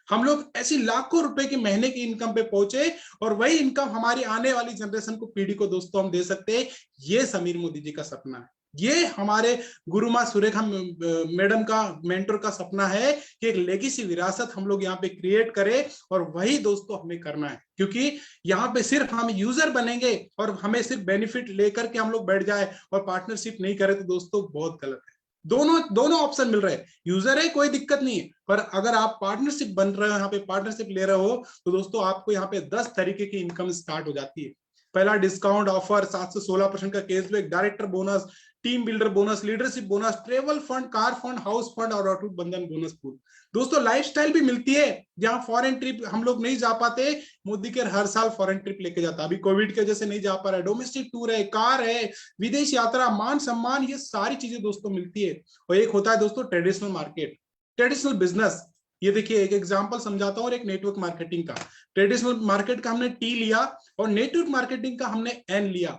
S2: हम लोग ऐसी लाखों रुपए की महीने की इनकम पे पहुंचे, और वही इनकम हमारी आने वाली जनरेशन को, पीढ़ी को दोस्तों हम दे सकते हैं। ये समीर मोदी जी का सपना है, ये हमारे गुरुमा सुरेखा मैडम का, मेंटर का सपना है कि एक लेगेसी विरासत हम लोग यहाँ पे क्रिएट करें। और वही दोस्तों हमें करना है, क्योंकि यहाँ पे सिर्फ हम यूजर बनेंगे और हमें सिर्फ बेनिफिट लेकर के हम लोग बैठ जाए और पार्टनरशिप नहीं करें तो दोस्तों बहुत गलत है। दोनों ऑप्शन मिल रहे हैं, यूजर है कोई दिक्कत नहीं है, पर अगर आप पार्टनरशिप बन रहे हो, यहाँ पे पार्टनरशिप ले रहे हो, तो दोस्तों आपको यहाँ पे 10 तरीके की इनकम स्टार्ट हो जाती है। पहला डिस्काउंट ऑफर, 7 से 16% का cashback, director bonus, team builder bonus, leadership bonus, travel fund, car fund, house fund और अटूट बंधन बोनस पूल। दोस्तों लाइफस्टाइल भी मिलती है, जहां फॉरेन ट्रिप हम लोग नहीं जा पाते, मोदी केयर हर साल फॉरेन ट्रिप लेके जाता है। अभी कोविड की वजह से नहीं जा पा रहा है, डोमेस्टिक टूर है, कार है, विदेश यात्रा, मान सम्मान, ये सारी चीजें दोस्तों मिलती है। और एक होता है दोस्तों ट्रेडिशनल मार्केट, ट्रेडिशनल बिजनेस। ये देखिए एक एग्जांपल समझाता हूं, और एक नेटवर्क मार्केटिंग का। ट्रेडिशनल मार्केट का हमने टी लिया और नेटवर्क मार्केटिंग का हमने एन लिया।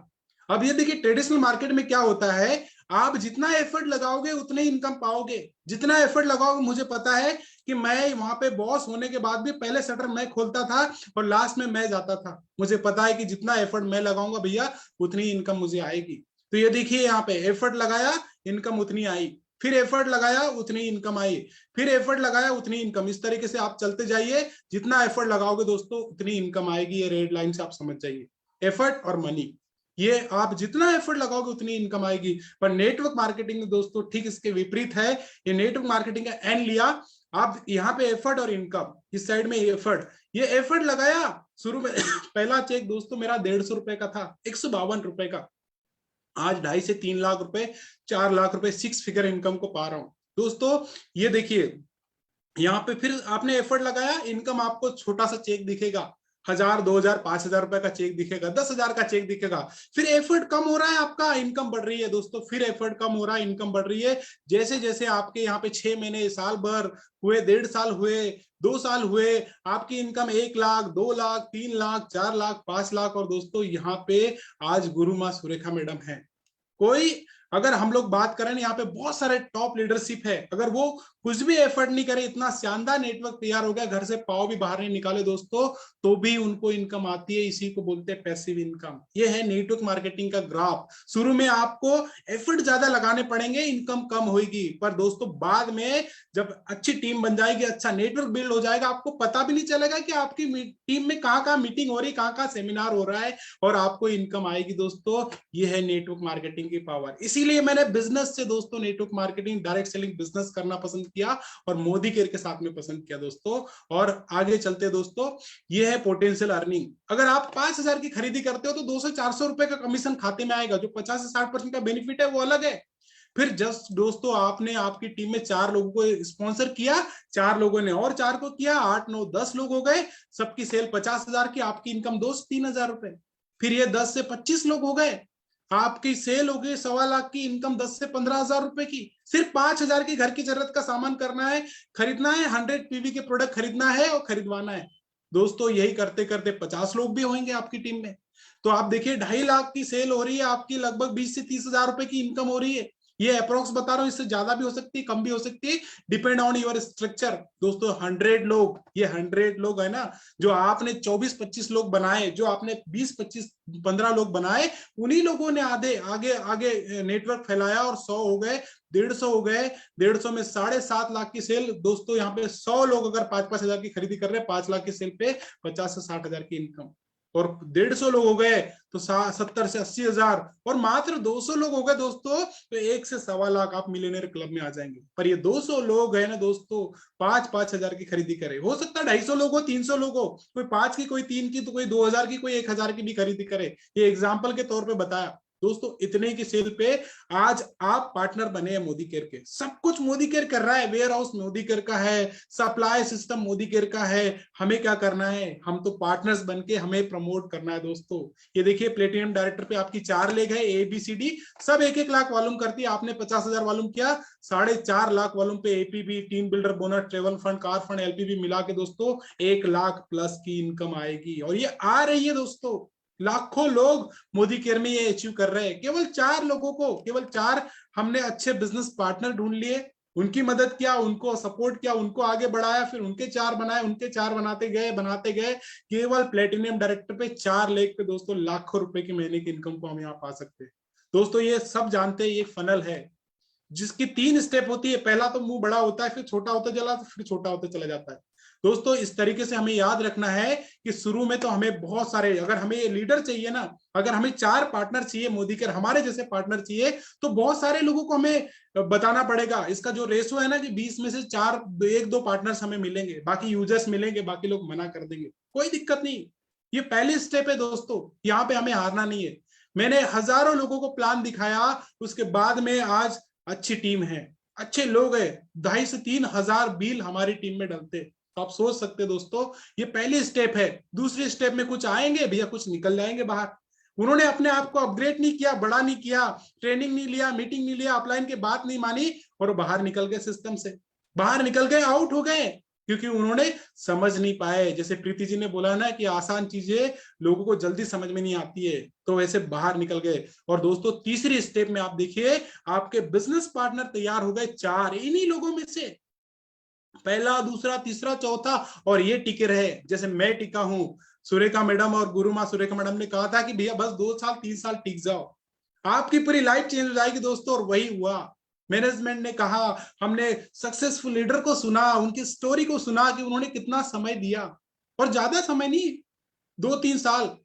S2: अब ये देखिए ट्रेडिशनल मार्केट में क्या होता है, आप जितना एफर्ट लगाओगे उतने इनकम पाओगे। जितना एफर्ट लगाओगे, मुझे पता है कि मैं वहां पे बॉस होने के बाद भी पहले शटर मैं खोलता था और लास्ट में मैं जाता था। मुझे पता है कि जितना एफर्ट मैं लगाऊंगा भैया उतनी इनकम मुझे आएगी। तो ये देखिए यहाँ पे एफर्ट लगाया, इनकम उतनी आई, फिर एफर्ट लगाया उतनी इनकम आई, फिर एफर्ट लगाया उतनी इनकम। इस तरीके से आप चलते जाइए, जितना एफर्ट लगाओगे दोस्तों उतनी इनकम आएगी। ये रेड लाइन से आप समझ जाइए, एफर्ट और मनी, ये आप जितना एफर्ट लगाओगे उतनी इनकम आएगी। पर नेटवर्क मार्केटिंग में दोस्तों ठीक इसके विपरीत है। ये नेटवर्क मार्केटिंग का एन लिया, आप यहाँ पे एफर्ट और इनकम, इस साइड में एफर्ट, ये एफर्ट लगाया शुरू में पहला चेक दोस्तों मेरा 150 रुपए का था, 152 रुपए का, आज 2.5 से 3 लाख रुपए, 4 लाख रुपए 6 फिगर इनकम को पा रहा हूं दोस्तों। ये देखिए यहाँ पे फिर आपने एफर्ट लगाया, इनकम आपको छोटा सा चेक दिखेगा, 1000, 2000, 5000 रुपए का चेक दिखेगा, 10,000 का चेक दिखेगा। फिर एफर्ट कम हो रहा है आपका, इनकम बढ़ रही है दोस्तों, फिर एफर्ट कम हो रहा है, इनकम बढ़ रही है। जैसे जैसे आपके यहाँ पे 6 महीने, साल भर हुए, 1.5 साल हुए, 2 साल हुए, आपकी इनकम 1 लाख, 2 लाख, 3 लाख, 4 लाख, 5 लाख। और दोस्तों यहाँ पे आज गुरु माँ सुरेखा मैडम है। कोई अगर हम लोग बात करें यहाँ पे बहुत सारे टॉप लीडरशिप है, अगर वो कुछ भी एफर्ट नहीं करे, इतना शानदार नेटवर्क तैयार हो गया, घर से पाव भी बाहर नहीं निकाले दोस्तों, तो भी उनको इनकम आती है। इसी को बोलते हैं पैसिव इनकम। ये है नेटवर्क मार्केटिंग का ग्राफ। शुरू में आपको एफर्ट ज्यादा लगाने पड़ेंगे, इनकम कम होगी, पर दोस्तों बाद में जब अच्छी टीम बन जाएगी, अच्छा नेटवर्क बिल्ड हो जाएगा, आपको पता भी नहीं चलेगा कि आपकी टीम में कहाँ मीटिंग हो रही, कहाँ सेमिनार हो रहा है, और आपको इनकम आएगी दोस्तों। ये है नेटवर्क मार्केटिंग की पावर। इसीलिए मैंने बिजनेस से दोस्तों network marketing, direct selling business करना पसंद किया और मोदी केयर के साथ में पसंद किया दोस्तों। और आगे चलते दोस्तों, ये है पोटेंशियल अर्निंग। अगर आप 5,000 की खरीदी करते हो तो 200-400 रुपए का कमीशन खाते में आएगा। जो 50 से 60% का बेनिफिट है वो अलग है। फिर जस्ट दोस्तों आपने आपकी टीम में 4 लोगों को स्पॉन्सर किया, 4 लोगों ने और 4 को किया, 8, 9, 10 लोग हो गए, सबकी सेल 50,000 की, आपकी इनकम 2 से 3,000 रुपए। फिर ये 10 से 25 लोग हो गए, आपकी सेल हो गई 1.25 लाख की, इनकम 10 से 15,000 रुपए की। सिर्फ 5,000 की घर की जरूरत का सामान करना है, खरीदना है, 100 पीवी के प्रोडक्ट खरीदना है और खरीदवाना है दोस्तों। यही करते करते 50 लोग भी होंगे आपकी टीम में। तो आप देखिए 2.5 लाख की सेल हो रही है, आपकी लगभग 20 से 30,000 रुपए की इनकम हो रही है। ये अप्रोक्स बता रहा हूं, इससे ज्यादा भी हो सकती है, कम भी हो सकती है, डिपेंड ऑन योर स्ट्रक्चर दोस्तों। 100 लोग, ये 100 लोग है ना, जो आपने 24-25 लोग बनाए, जो आपने 20-25-15 लोग बनाए, उन्हीं लोगों ने आधे आगे आगे नेटवर्क फैलाया और 100 हो गए, 150 हो गए, 150 में 7.5 लाख की सेल दोस्तों। यहाँ पे 100 लोग अगर 5-5 हजार की खरीदी कर रहे हैं, 5 लाख की सेल पे 50 से 60 हजार की इनकम, और 150 लोग हो गए तो 70 से 80 हजार, और मात्र 200 लोग हो गए दोस्तों तो 1 से 1.25 लाख आप मिलियनेयर क्लब में आ जाएंगे। पर ये 200 लोग है ना दोस्तों, 5-5 हजार की खरीदी करे, हो सकता है 250 लोग हो, 300 लोग हो, कोई 5 की, कोई 3 की, तो कोई 2,000 की, कोई 1,000 की भी खरीदी करे। ये एग्जाम्पल के तौर पर बताया दोस्तों। इतने की सेल पे आज आप पार्टनर बने हैं मोदी केयर के। सब कुछ मोदी केयर कर रहा है, वेयर हाउस मोदी केयर का है, सप्लाई सिस्टम मोदी केयर का है। हमें क्या करना है, हम तो पार्टनर्स बनके हमें प्रमोट करना है दोस्तों। ये देखिए प्लेटिनम डायरेक्टर पे आपकी 4 लेग है, ABCD, सब 1-1 लाख वॉल्यूम करती है। आपने 50,000 वॉल्यूम किया, 4.5 लाख वॉल्यूम पे APB, team builder bonus, travel fund, car fund, LPB मिला के दोस्तों 1 लाख प्लस की इनकम आएगी। और ये आ रही है दोस्तों, लाखों लोग मोदी केयर में ये अचीव कर रहे हैं। केवल 4 लोगों को, केवल 4 हमने अच्छे बिजनेस पार्टनर ढूंढ लिए, उनकी मदद किया, उनको सपोर्ट किया, उनको आगे बढ़ाया, फिर उनके 4 बनाए, उनके 4 बनाते गए। केवल प्लेटिनियम डायरेक्टर पे 4 लेग पे दोस्तों लाखों रुपए की महीने की इनकम को हम यहाँ पा सकते हैं दोस्तों। ये सब जानते हैं, ये फनल है जिसकी 3 स्टेप होती है। पहला तो मुंह बड़ा होता है, फिर छोटा होता चला, फिर छोटा होता चला जाता है दोस्तों। इस तरीके से हमें याद रखना है कि शुरू में तो हमें बहुत सारे, अगर हमें ये लीडर चाहिए ना, अगर हमें 4 पार्टनर चाहिए, मोदी केयर हमारे जैसे पार्टनर चाहिए, तो बहुत सारे लोगों को हमें बताना पड़ेगा। इसका जो रेशो है ना कि 20 में से 1-2 पार्टनर्स हमें मिलेंगे, बाकी यूजर्स मिलेंगे, बाकी लोग मना कर देंगे, कोई दिक्कत नहीं। ये पहली स्टेप है दोस्तों, यहाँ पे हमें हारना नहीं है। मैंने हजारों लोगों को प्लान दिखाया, उसके बाद में आज अच्छी टीम है, अच्छे लोग हैं, 2,500 से 3,000 बिल हमारी टीम में डलते। तो आप सोच सकते दोस्तों, ये पहली स्टेप है। दूसरी स्टेप में कुछ आएंगे भैया, कुछ निकल जाएंगे बाहर। उन्होंने अपने आप को अपग्रेड नहीं किया, बड़ा नहीं किया, ट्रेनिंग नहीं लिया, मीटिंग नहीं लिया, अपलाइन की बात नहीं मानी, और बाहर निकल गए, सिस्टम से बाहर निकल गए, आउट हो गए, क्योंकि उन्होंने समझ नहीं पाए। जैसे प्रीति जी ने बोला ना कि आसान चीजें लोगों को जल्दी समझ में नहीं आती है, तो वैसे बाहर निकल गए। और दोस्तों तीसरी स्टेप में आप देखिए, आपके बिजनेस पार्टनर तैयार हो गए 4 इन्हीं लोगों में से, पहला, दूसरा, तीसरा, चौथा, और ये टिके रहे। जैसे मैं टिका हूं, सुरेखा मैडम और गुरु माँ सुरेखा मैडम ने कहा था कि भैया बस 2 साल 3 साल टिक जाओ। आपकी पूरी लाइफ चेंज हो जाएगी दोस्तों। और वही हुआ। मैनेजमेंट ने कहा, हमने सक्सेसफुल लीडर को सुना, उनकी स्टोरी को सुना कि उन्होंने कितना समय दिया, और ज्यादा समय नहीं, 2-3 साल।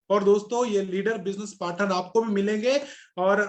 S2: और दोस्तों ये लीडर बिजनेस पार्टनर आपको भी मिलेंगे और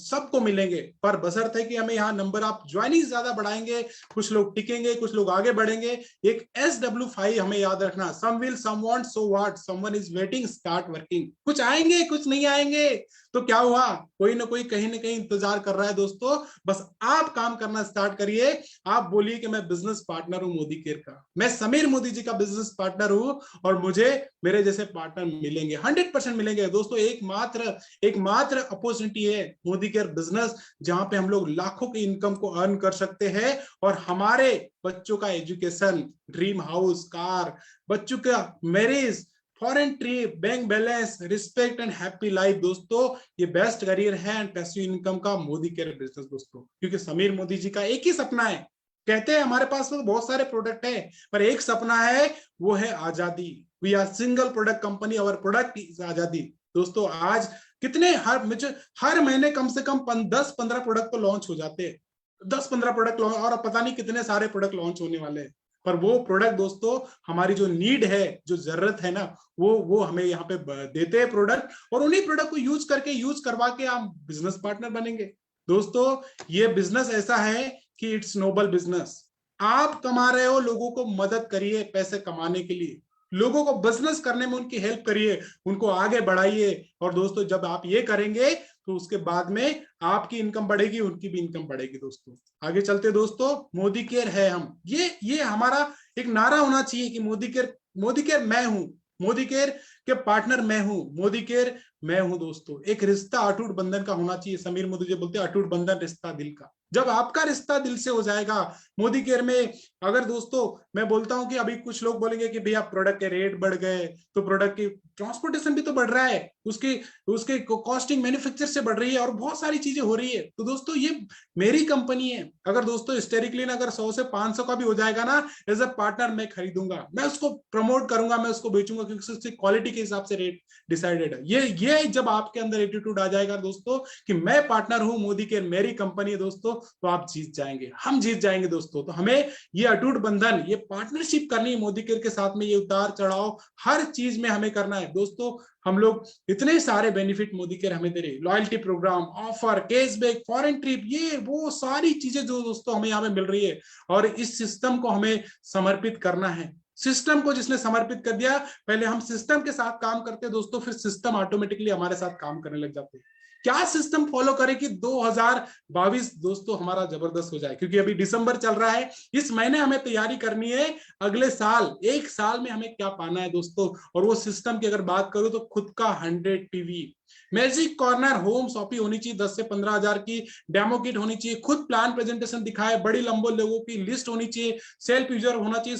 S2: सबको मिलेंगे, पर बशर्ते कि हमें यहाँ नंबर आप ज्वाइनिंग ज्यादा बढ़ाएंगे, कुछ लोग टिकेंगे, कुछ लोग आगे बढ़ेंगे। एक SW5 हमें याद रखना, some will, some won't, so what, someone is waiting, start working. कुछ आएंगे, कुछ नहीं आएंगे, तो क्या हुआ, कोई ना कोई कहीं ना कहीं इंतजार कर रहा है दोस्तों। बस आप काम करना स्टार्ट करिए। आप बोलिए कि मैं बिजनेस पार्टनर हूं मोदी केयर का, मैं समीर मोदी जी का बिजनेस पार्टनर हूं, और मुझे मेरे जैसे पार्टनर मिलेंगे, 100% मिलेंगे दोस्तों। एकमात्र अपॉर्चुनिटी है मोदी केयर बिजनेस, जहां पे हम लोग लाखों की इनकम को अर्न कर सकते हैं, और हमारे बच्चों का एजुकेशन, ड्रीम हाउस, कार, बच्चों का marriage, foreign trip, bank balance, respect and happy life दोस्तों, ये बेस्ट करियर है एंड पैसिव इनकम का मोदी केयर बिजनेस दोस्तों। क्योंकि समीर मोदी जी का एक ही सपना है, कहते हैं हमारे पास तो बहुत सारे प्रोडक्ट है, पर एक सपना है, वो है आजादी। We are single product company, our product is आजादी दोस्तों। आज कितने हर महीने कम से कम 10-15 प्रोडक्ट तो लॉन्च हो जाते हैं, 10-15 प्रोडक्ट लॉन्च, और पता नहीं कितने सारे प्रोडक्ट लॉन्च होने वाले हैं। पर वो प्रोडक्ट दोस्तों, हमारी जो नीड है, जो जरूरत है ना, वो हमें यहाँ पे देते हैं प्रोडक्ट, और उन्हीं प्रोडक्ट को यूज करवा के हम बिजनेस पार्टनर बनेंगे दोस्तों। ये बिजनेस ऐसा है कि इट्स नोबल बिजनेस। आप कमा रहे हो, लोगों को मदद करिए पैसे कमाने के लिए, लोगों को बिजनेस करने में उनकी हेल्प करिए, उनको आगे बढ़ाइए। और दोस्तों जब आप ये करेंगे, तो उसके बाद में आपकी इनकम बढ़ेगी, उनकी भी इनकम बढ़ेगी दोस्तों। आगे चलते दोस्तों, मोदी केयर है हम, ये हमारा एक नारा होना चाहिए कि मोदी केयर मैं हूं, मोदी केयर के पार्टनर मैं हूं, मोदी केयर मैं हूं दोस्तों। एक रिश्ता अटूट बंधन का होना चाहिए। समीर मोदी जी बोलते हैं अटूट बंधन रिश्ता दिल का। जब आपका रिश्ता दिल से हो जाएगा मोदी केयर में, अगर दोस्तों मैं बोलता हूं कि अभी कुछ लोग बोलेंगे कि भैया प्रोडक्ट के रेट बढ़ गए, तो प्रोडक्ट की ट्रांसपोर्टेशन भी तो बढ़ रहा है, उसके कॉस्टिंग मैन्युफैक्चर से बढ़ रही है, और बहुत सारी चीजें हो रही है। तो दोस्तों ये मेरी कंपनी है। अगर दोस्तों स्टेरिक्लीन अगर 100 से 500 का भी हो जाएगा ना, एज अ पार्टनर मैं खरीदूंगा, मैं उसको प्रमोट करूंगा, मैं उसको बेचूंगा, क्योंकि उसकी क्वालिटी के हिसाब से रेट डिसाइडेड है। ये जब आपके अंदर एटीट्यूड आ जाएगा दोस्तों कि मैं पार्टनर हूं मोदी केयर, मेरी कंपनी है दोस्तों, तो आप जीत जाएंगे, हम जीत जाएंगे दोस्तों। तो हमें ये अटूट बंधन, ये पार्टनरशिप करनी है मोदी केयर के साथ में, ये उतार चढ़ाव हर चीज में हमें करना है दोस्तों। हम लोग इतने सारे बेनिफिट मोदी केयर हमें दे रही, loyalty programme, offer, cashback, foreign trip, ये वो सारी चीजें जो दोस्तों हमें यहाँ पे मिल रही है, और इस सिस्टम को हमें समर्पित करना है। सिस्टम को जिसने समर्पित कर दिया, पहले हम सिस्टम के साथ काम करते दोस्तों, फिर सिस्टम ऑटोमेटिकली हमारे साथ काम करने लग जाते हैं। क्या सिस्टम फॉलो करें कि 2022 दोस्तों हमारा जबरदस्त हो जाए, क्योंकि अभी दिसंबर चल रहा है, इस महीने हमें तैयारी करनी है अगले साल, एक साल में हमें क्या पाना है दोस्तों। और वो सिस्टम की अगर बात करूं तो खुद का 100 TV, magic corner home shoppe होनी चाहिए, 10 से 15 हजार की डेमो किट होनी चाहिए, खुद प्लान प्रेजेंटेशन दिखाए, बड़ी लंबो लोगों की लिस्ट होनी चाहिए, सेल्फ यूजर होना चाहिए,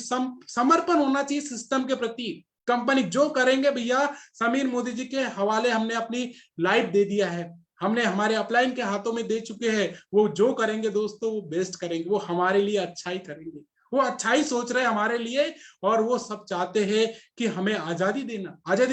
S2: समर्पण होना चाहिए सिस्टम के प्रति। कंपनी जो करेंगे भैया, समीर मोदी जी के हवाले हमने अपनी लाइफ दे दिया है, हमने हमारे अपलाइन के हाथों में दे चुके हैं। वो जो करेंगे दोस्तों, वो बेस्ट करेंगे, वो हमारे लिए अच्छा ही करेंगे, वो अच्छा ही सोच रहे हैं हमारे लिए। और वो सब चाहते हैं कि हमें आजादी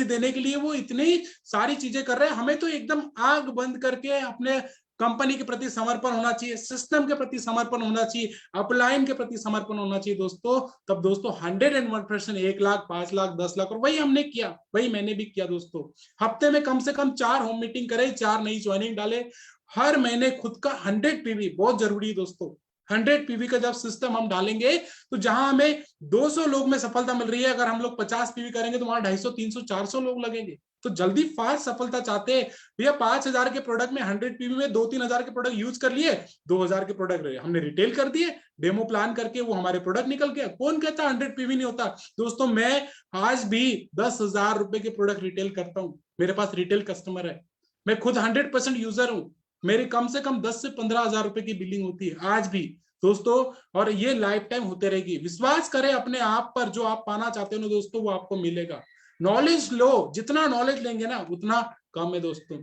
S2: देने के लिए वो इतनी सारी चीजें कर रहे हैं। हमें तो एकदम आग बंद करके अपने कंपनी के प्रति समर्पण होना चाहिए, सिस्टम के प्रति समर्पण होना चाहिए, अपलाइन के प्रति समर्पण होना चाहिए दोस्तों। तब दोस्तों 101%, 1 लाख, 5 लाख, 10 लाख, और वही हमने किया, वही मैंने भी किया दोस्तों। हफ्ते में कम से कम 4 होम मीटिंग करे, 4 नई ज्वाइनिंग डाले, हर महीने खुद का 100 पीवी, बहुत जरूरी है दोस्तों। 100 पीवी का जब सिस्टम हम डालेंगे, तो जहां हमें 200 लोग में सफलता मिल रही है, अगर हम लोग 50 पीवी करेंगे तो वहां 250, 300, 400 लोग लगेंगे। तो जल्दी फास्ट सफलता चाहते हैं भैया, 5000 के प्रोडक्ट में 100 पीवी में 2-3 हजार के प्रोडक्ट यूज कर लिए, 2000 के प्रोडक्ट हमने रिटेल कर दिए, डेमो प्लान करके वो हमारे प्रोडक्ट निकल गया। कौन कहता 100 पीवी नहीं होता दोस्तों। मैं आज भी 10,000 रुपए के प्रोडक्ट रिटेल करता हूं, मेरे पास रिटेल कस्टमर है, मैं खुद 100% यूजर हूं, मेरी कम से कम 10 से 15 हजार रुपए की बिलिंग होती है आज भी दोस्तों, और ये लाइफ टाइम होते रहेगी। विश्वास करें अपने आप पर, जो आप पाना चाहते हो ना दोस्तों, वो आपको मिलेगा। नॉलेज लो, जितना नॉलेज लेंगे ना उतना कम है दोस्तों।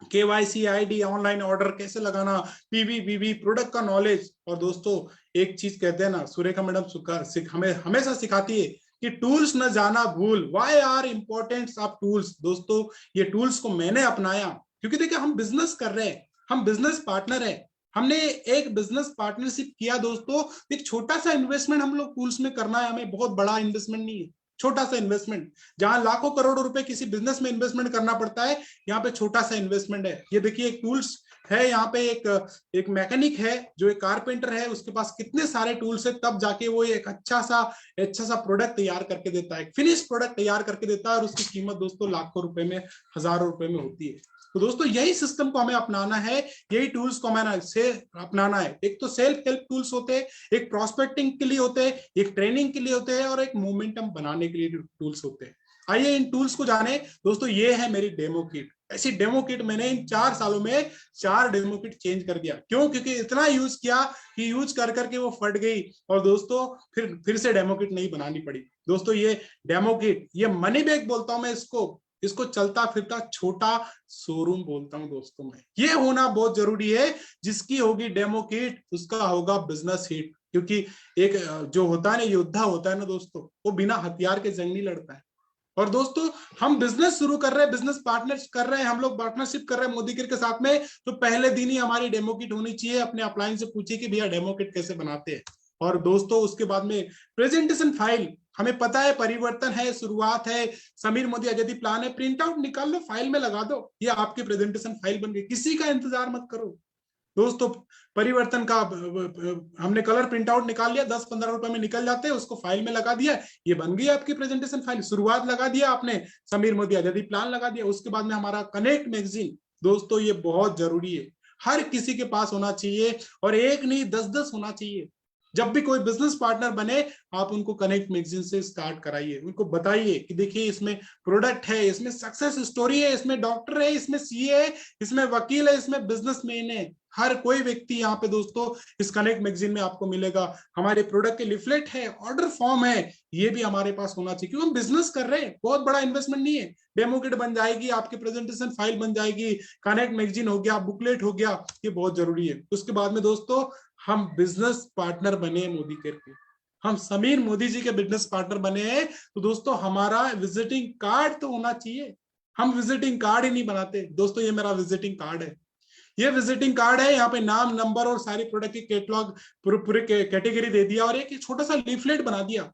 S2: KYC, ID, ऑनलाइन ऑर्डर कैसे लगाना, पीवी, बीवी, प्रोडक्ट का नॉलेज। और दोस्तों एक चीज कहते हैं ना, सुरेखा मैडम हमें हमेशा सिखाती है कि टूल्स न जाना भूल, why are importance of tools. दोस्तों ये टूल्स को मैंने अपनाया क्योंकि देखिए हम बिजनेस कर रहे हैं, हम बिजनेस पार्टनर हैं, हमने एक बिजनेस पार्टनरशिप किया दोस्तों। एक छोटा सा इन्वेस्टमेंट हम लोग टूल्स में करना है, हमें बहुत बड़ा इन्वेस्टमेंट नहीं है, छोटा सा इन्वेस्टमेंट। जहां लाखों करोड़ों रुपए किसी बिजनेस में इन्वेस्टमेंट करना पड़ता है, यहाँ पे छोटा सा इन्वेस्टमेंट है। ये देखिए एक टूल्स है, यहाँ पे एक मैकेनिक है जो एक कारपेंटर है, उसके पास कितने सारे टूल्स है, तब जाके वो एक अच्छा सा प्रोडक्ट तैयार करके देता है, फिनिश प्रोडक्ट तैयार करके देता है, और उसकी कीमत दोस्तों लाखों रुपए में, हजारों रुपए में होती है। तो दोस्तों यही सिस्टम को हमें अपनाना है, यही टूल्स को हमें से अपनाना है। एक तो सेल्फ हेल्प टूल्स होते हैं, एक प्रोस्पेक्टिंग के लिए होते हैं, एक ट्रेनिंग के लिए होते हैं, और एक मोमेंटम बनाने के लिए टूल्स होते हैं। आइए इन टूल्स को जाने दोस्तों। ये है मेरी डेमो किट। ऐसी डेमो किट मैंने इन 4 सालों में 4 डेमो किट चेंज कर दिया। क्यों? क्योंकि इतना यूज किया कि यूज कर करके वो फट गई, और दोस्तों फिर से डेमो किट नहीं बनानी पड़ी। दोस्तों ये डेमो किट, ये मनी बैग बोलता हूं मैं इसको चलता फिरता छोटा शोरूम बोलता हूं दोस्तों मैं। ये होना बहुत जरूरी है। जिसकी होगी डेमो किट उसका होगा बिजनेस हिट। क्योंकि एक जो होता है ना, योद्धा होता है ना दोस्तों, वो बिना हथियार के जंग नहीं लड़ता है। और दोस्तों हम बिजनेस शुरू कर रहे हैं, बिजनेस पार्टनर कर रहे हैं, हम लोग पार्टनरशिप कर रहे हैं मोदी किट के साथ में, तो पहले दिन ही हमारी डेमो किट होनी चाहिए। अपने अपलाइन से पूछिए कि भैया डेमो किट कैसे बनाते हैं। और दोस्तों उसके बाद में प्रेजेंटेशन फाइल, हमें पता है परिवर्तन है, शुरुआत है, समीर मोदी आजादी प्लान है, प्रिंट आउट निकाल लो, फाइल में लगा दो, ये आपकी प्रेजेंटेशन फाइल बन गई। किसी का इंतजार मत करो दोस्तों। परिवर्तन का हमने कलर प्रिंट आउट निकाल लिया, 10-15 रुपए में निकल जाते हैं, उसको फाइल में लगा दिया, ये बन गई आपकी प्रेजेंटेशन फाइल। शुरुआत लगा दिया आपने, समीर मोदी आजादी प्लान लगा दिया। उसके बाद में हमारा कनेक्ट मैगजीन, दोस्तों ये बहुत जरूरी है, हर किसी के पास होना चाहिए, और एक नहीं 10-10 होना चाहिए। जब भी कोई बिजनेस पार्टनर बने, आप उनको कनेक्ट मैगजीन से स्टार्ट कराइए, उनको बताइए कि देखिए इसमें प्रोडक्ट है, इसमें सक्सेस स्टोरी है, इसमें डॉक्टर है, इसमें सीए है, इसमें वकील है, इसमें बिजनेसमैन है। हर कोई व्यक्ति यहाँ पे दोस्तों इस कनेक्ट मैगजीन में आपको मिलेगा। हमारे प्रोडक्ट के लिफलेट है, ऑर्डर फॉर्म है, ये भी हमारे पास होना चाहिए, क्योंकि हम बिजनेस कर रहे हैं, बहुत बड़ा इन्वेस्टमेंट नहीं है। डेमो किट बन जाएगी, आपकी प्रेजेंटेशन फाइल बन जाएगी, कनेक्ट मैगजीन हो गया, बुकलेट हो गया, ये बहुत जरूरी है। उसके बाद में दोस्तों हम बिजनेस पार्टनर बने मोदी करके, हम समीर मोदी जी के बिजनेस पार्टनर बने हैं, तो दोस्तों हमारा विजिटिंग कार्ड तो होना चाहिए। हम विजिटिंग कार्ड ही नहीं बनाते दोस्तों। ये मेरा विजिटिंग कार्ड है, ये विजिटिंग कार्ड है। यहाँ पे नाम, नंबर और सारी प्रोडक्ट की कैटलॉग, पूरे कैटेगरी दे दिया, और एक छोटा सा लीफलेट बना दिया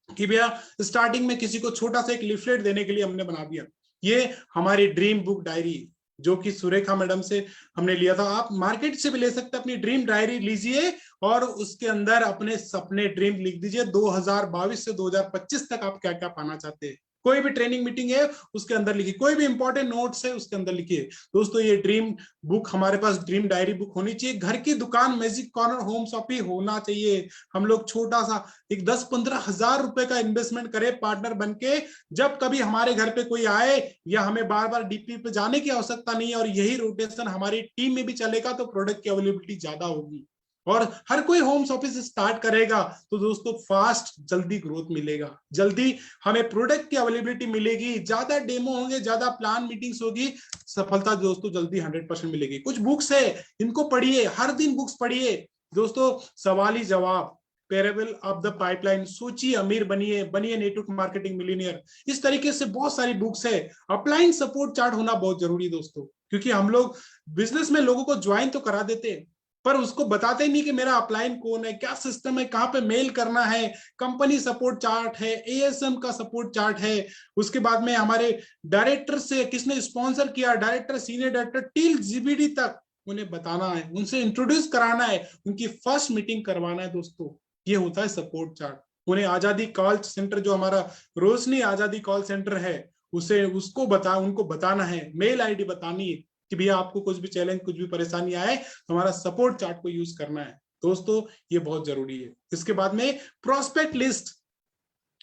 S2: कि भैया स्टार्टिंग में किसी को छोटा सा एक लीफलेट देने के लिए हमने बना दिया। ये हमारी ड्रीम बुक डायरी, जो कि सुरेखा मैडम से हमने लिया था। आप मार्केट से भी ले सकते हैं, अपनी ड्रीम डायरी लीजिए और उसके अंदर अपने सपने, ड्रीम लिख दीजिए। 2022 से 2025 तक आप क्या क्या पाना चाहते हैं। कोई भी ट्रेनिंग मीटिंग है उसके अंदर लिखिए, कोई भी इंपॉर्टेंट नोट्स है उसके अंदर लिखिए। दोस्तों ये ड्रीम बुक, हमारे पास ड्रीम डायरी बुक होनी चाहिए। घर की दुकान, मैजिक कॉर्नर, होम शॉप ही होना चाहिए। हम लोग छोटा सा एक 10-15 हजार रुपए का इन्वेस्टमेंट करें पार्टनर बनके। जब कभी हमारे घर पे कोई आए, या हमें बार बार डीपी पे जाने की आवश्यकता नहीं है, और यही रोटेशन हमारी टीम में भी चलेगा, तो प्रोडक्ट की अवेलेबिलिटी ज्यादा होगी, और हर कोई होम ऑफिस स्टार्ट करेगा, तो दोस्तों फास्ट, जल्दी ग्रोथ मिलेगा, जल्दी हमें प्रोडक्ट की अवेलेबिलिटी मिलेगी, ज्यादा डेमो होंगे, ज्यादा प्लान मीटिंग्स होगी, सफलता दोस्तों जल्दी 100% मिलेगी। कुछ बुक्स है, इनको पढ़िए, हर दिन बुक्स पढ़िए दोस्तों। सवाली जवाब, पैरेबल ऑफ द पाइपलाइन, सोचिए अमीर बनिए, बनिए नेटवर्क मार्केटिंग मिलियनियर, इस तरीके से बहुत सारी बुक्स है। अपलाइन सपोर्ट चार्ट होना बहुत जरूरी दोस्तों, क्योंकि हम लोग बिजनेस में लोगों को ज्वाइन तो करा देते हैं, पर उसको बताते ही नहीं कि मेरा अपलाइन कौन है, क्या सिस्टम है, कहाँ पे मेल करना है। कंपनी सपोर्ट चार्ट है, एएसएम का सपोर्ट चार्ट है। उसके बाद में हमारे डायरेक्टर से किसने स्पॉन्सर किया, director, senior director till GBD तक उन्हें बताना है, उनसे इंट्रोड्यूस कराना है, उनकी फर्स्ट मीटिंग करवाना है दोस्तों। ये होता है सपोर्ट चार्ट। उन्हें आजादी कॉल सेंटर, जो हमारा रोशनी आजादी कॉल सेंटर है, उनको बताना है, मेल आईडी बतानी है कि भैया आपको कुछ भी चैलेंज, कुछ भी परेशानी आए तो हमारा सपोर्ट चार्ट को यूज करना है दोस्तों। ये बहुत जरूरी है। इसके बाद में प्रोस्पेक्ट लिस्ट,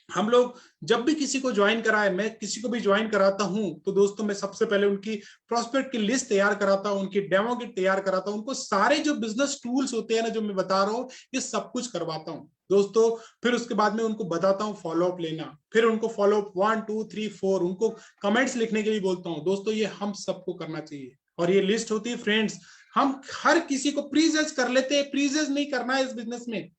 S2: हम लोग जब भी किसी को ज्वाइन कराए, मैं किसी को भी ज्वाइन कराता हूं, तो दोस्तों मैं सबसे पहले उनकी प्रोस्पेक्ट की लिस्ट तैयार कराता हूं, उनकी डेमो किट तैयार कराता हूं, उनको सारे जो बिजनेस टूल्स होते हैं ना, जो मैं बता रहा हूं, ये सब कुछ करवाता हूं दोस्तों। फिर उसके बाद में उनको बताता हूं फॉलोअप लेना, फिर उनको फॉलोअप 1 2 3 4 उनको कमेंट्स लिखने के लिए बोलता हूं दोस्तों। ये हम सबको करना चाहिए, और ये लिस्ट होती है फ्रेंड्स। हम हर किसी को प्रीजज कर लेते हैं, प्रीजज नहीं करना है इस बिजनेस में।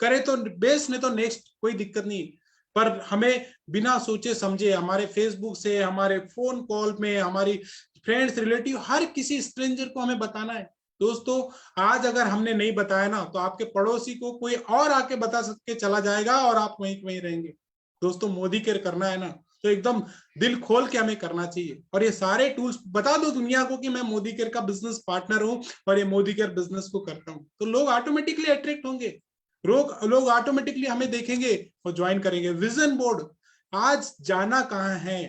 S2: करे तो बेस्ट, नहीं तो नेक्स्ट, कोई दिक्कत नहीं। पर हमें बिना सोचे समझे हमारे फेसबुक से, हमारे फोन कॉल में, हमारी फ्रेंड्स, रिलेटिव, हर किसी स्ट्रेंजर को हमें बताना है। दोस्तों आज अगर हमने नहीं बताया ना तो आपके पड़ोसी को कोई और आके बता के चला जाएगा और आप वहीं वहीं रहेंगे। दोस्तों मोदी केयर करना है ना तो एकदम दिल खोल के हमें करना चाहिए, और ये सारे टूल्स बता दो दुनिया को कि मैं मोदी केयर का बिजनेस पार्टनर हूं और ये मोदी केयर बिजनेस को करता हूं, तो लोग ऑटोमेटिकली अट्रैक्ट होंगे, लोग ऑटोमेटिकली हमें देखेंगे और ज्वाइन करेंगे। विजन बोर्ड, आज जाना कहाँ है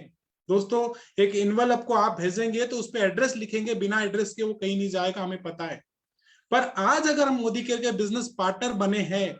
S2: दोस्तों, एक इन्वेलप को आप भेजेंगे तो उस पर एड्रेस लिखेंगे, बिना एड्रेस के वो कहीं नहीं जाएगा, हमें पता है। पर आज अगर हम मोदी केयर के बिजनेस पार्टनर बने हैं